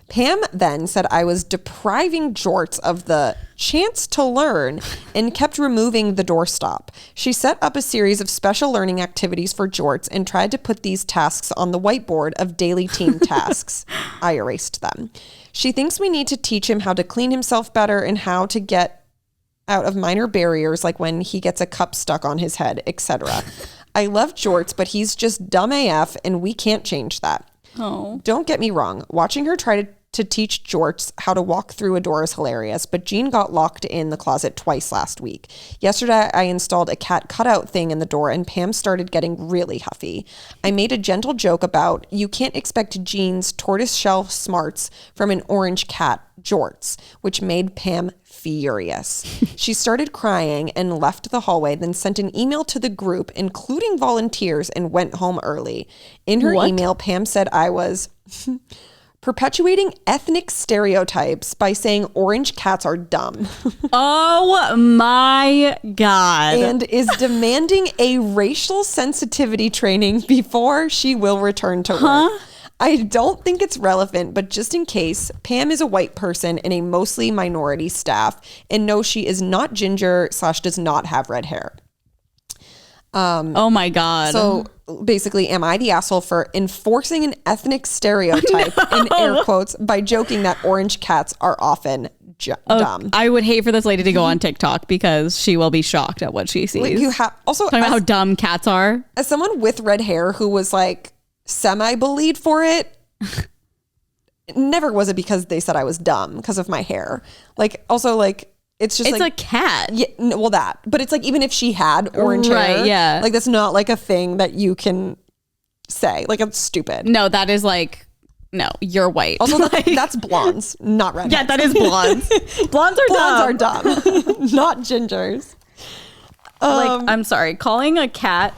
Pam then said I was depriving Jorts of the chance to learn and kept removing the doorstop. She set up a series of special learning activities for Jorts and tried to put these tasks on the whiteboard of daily team tasks. I erased them. She thinks we need to teach him how to clean himself better and how to get out of minor barriers like when he gets a cup stuck on his head, etc. I love Jorts, but he's just dumb AF and we can't change that. Oh. Don't get me wrong. Watching her try to teach Jorts how to walk through a door is hilarious, but Jean got locked in the closet twice last week. Yesterday, I installed a cat cutout thing in the door and Pam started getting really huffy. I made a gentle joke about, you can't expect Jean's tortoiseshell smarts from an orange cat, Jorts, which made Pam furious. She started crying and left the hallway, then sent an email to the group, including volunteers, and went home early. In her email, Pam said I was perpetuating ethnic stereotypes by saying orange cats are dumb. Oh my God. And is demanding a racial sensitivity training before she will return to work. I don't think it's relevant, but just in case, Pam is a white person in a mostly minority staff, and no, she is not ginger / does not have red hair. Oh my God. So basically, am I the asshole for enforcing an ethnic stereotype in air quotes by joking that orange cats are often dumb? I would hate for this lady to go on TikTok because she will be shocked at what she sees. Like, you have also talking about how dumb cats are. As someone with red hair who was like semi-bullied for it, never was it because they said I was dumb because of my hair. Like, also, like, it's just it's like a cat. Yeah, well, that. But it's like, even if she had orange hair, yeah, like, that's not like a thing that you can say. Like, it's stupid. No, that is like, no, you're white. Also, that's blondes, not redheads. Yeah, that is blondes. Blondes are dumb. Not gingers. Like, I'm sorry, calling a cat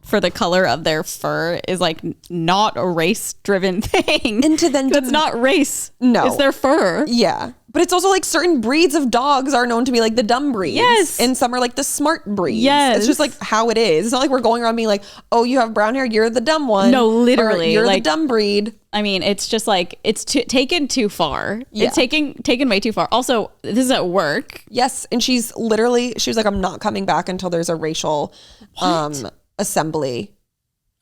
for the color of their fur is like not a race driven thing. And to then it's not race. No, it's their fur. Yeah. But it's also like certain breeds of dogs are known to be like the dumb breeds. Yes. And some are like the smart breeds. Yes. It's just like how it is. It's not like we're going around being like, oh, you have brown hair, you're the dumb one. No, literally. Or you're like, the dumb breed. I mean, it's just like, it's taken too far. Yeah. It's taken way too far. Also, this is at work. Yes. And she was like, I'm not coming back until there's a racial assembly.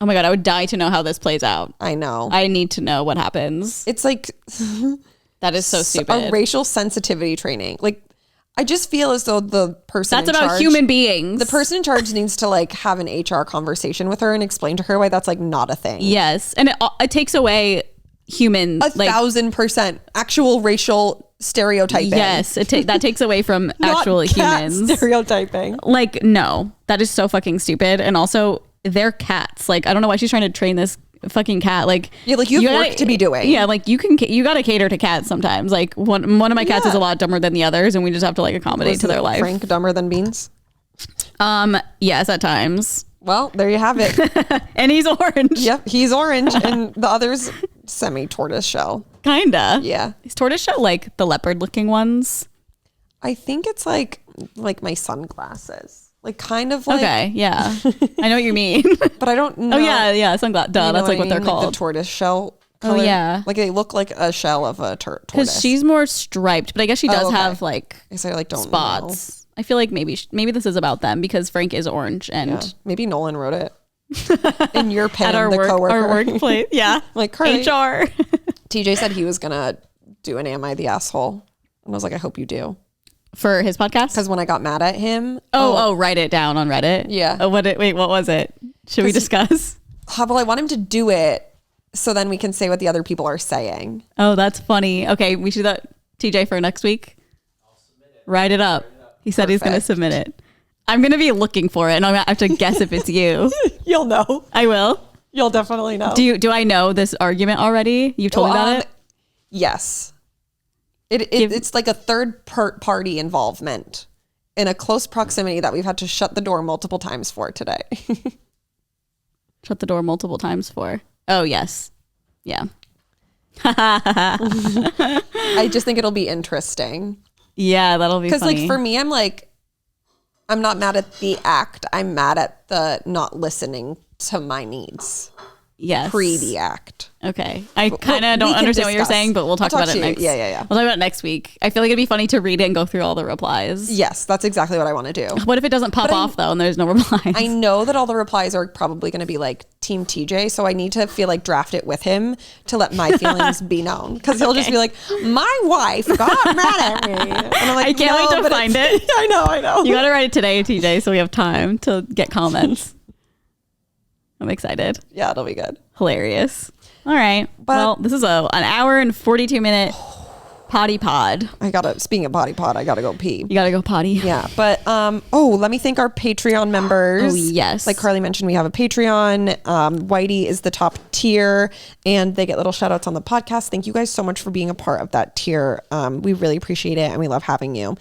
Oh my God, I would die to know how this plays out. I know. I need to know what happens. It's like... That is so stupid. A racial sensitivity training. Like, I just feel as though the person that's about human beings. The person in charge needs to like have an HR conversation with her and explain to her why that's like not a thing. Yes. And it takes away human... 1,000% actual racial stereotyping. Yes. That takes away from actual humans. Stereotyping. Like, no. That is so fucking stupid. And also, they're cats. Like, I don't know why she's trying to train this fucking cat. Like, yeah, like you have work to be doing. Yeah, like you gotta cater to cats sometimes. Like one of my cats is a lot dumber than the others, and we just have to like accommodate to their life. Frank dumber than beans? Yes, at times. Well, there you have it. And he's orange. Yep, he's orange, and the other's semi-tortoise shell. Kinda. Yeah. Is tortoise shell like the leopard looking ones? I think it's like my sunglasses. Like kind of like... Okay, yeah. I know what you mean. But I don't know. Oh yeah, sunglasses. Duh, that's like what they're called. Like the tortoise shell color. Oh yeah. Like they look like a shell of a tortoise. Because she's more striped, but I guess she does have like I guess I like don't spots. Know. I feel like maybe this is about them because Frank is orange and... Maybe Nolan wrote it. In your pen, at coworker. Our workplace. Yeah. Like Carly. HR. TJ said he was going to do an Am I the Asshole? And I was like, I hope you do. For his podcast? Because when I got mad at him. Write it down on Reddit. Yeah. Wait, what was it? Should we discuss? Well, I want him to do it so then we can say what the other people are saying. Oh, that's funny. Okay, we should do that, TJ, for next week. I'll submit it. Write it up. He said he's going to submit it. I'm going to be looking for it and I'm going to have to guess if it's you. You'll know. I will. You'll definitely know. Do I know this argument already? You've told me about it? Yes. It's like a third party involvement in a close proximity that we've had to shut the door multiple times for today. Shut the door multiple times for? Oh, yes. Yeah. I just think it'll be interesting. Yeah, that'll be funny. Because like for me, I'm not mad at the act. I'm mad at the not listening to my needs. Yes. Pre the act. Okay. I kind of don't understand what you're saying, but we'll talk about it next. Yeah. We'll talk about it next week. I feel like it'd be funny to read it and go through all the replies. Yes, that's exactly what I want to do. What if it doesn't pop off though and there's no replies? I know that all the replies are probably going to be like Team TJ, so I need to feel like draft it with him to let my feelings be known. Because he'll just be like, my wife got mad at me. And I'm like, I can't wait to find it. I know. You got to write it today, TJ, so we have time to get comments. I'm excited. Yeah, it'll be good. Hilarious. All right. Well, this is an hour and 42-minute potty pod. Speaking of potty pod, I gotta go pee. You gotta go potty. Yeah. But let me thank our Patreon members. Oh, yes. Like Carly mentioned, we have a Patreon. Whitey is the top tier and they get little shout outs on the podcast. Thank you guys so much for being a part of that tier. We really appreciate it and we love having you.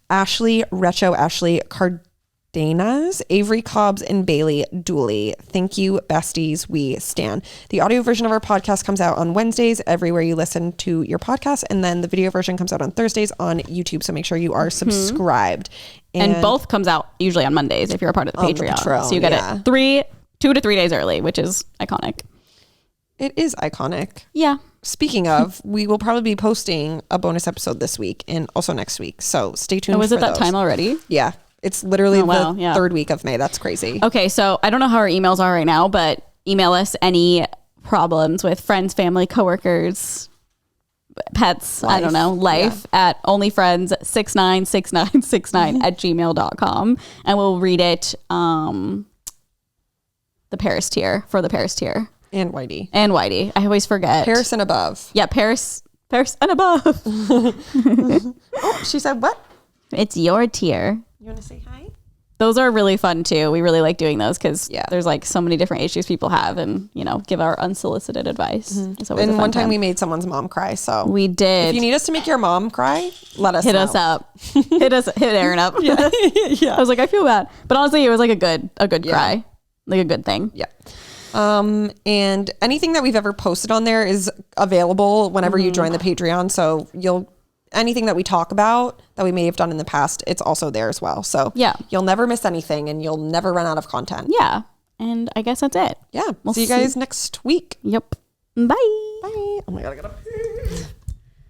Ashley, Recho, Ashley, Cardenas, Avery Cobbs, and Bailey Dooley. Thank you, besties. We stan. The audio version of our podcast comes out on Wednesdays everywhere you listen to your podcast, and then the video version comes out on Thursdays on YouTube. So make sure you are subscribed. And both comes out usually on Mondays if you're a part of the Patreon. So you get it 2 to 3 days early, which is iconic. It is iconic. Yeah. Speaking of, we will probably be posting a bonus episode this week and also next week. So stay tuned. Was it that time already? Yeah. It's literally the third week of May. That's crazy. Okay. So I don't know how our emails are right now, but email us any problems with friends, family, coworkers, pets, I don't know, life at onlyfriends696969 at gmail.com. And we'll read it the Paris tier for the Paris tier. And Whitey. I always forget. Paris and above. Yeah, Paris and above. Oh, she said what? It's your tier. You want to say hi? Those are really fun too. We really like doing those because there's like so many different issues people have, and give our unsolicited advice. And one time we made someone's mom cry. So we did. If you need us to make your mom cry, let us know. Hit us up. Hit Aaron up. Yeah. I was like, I feel bad, but honestly, it was like a good cry, like a good thing. Yeah. And anything that we've ever posted on there is available whenever you join the Patreon. So anything that we talk about that we may have done in the past, it's also there as well. So you'll never miss anything and you'll never run out of content. Yeah. And I guess that's it. Yeah. We'll see you guys next week. Yep. Bye. Bye. Oh my God, I gotta pee.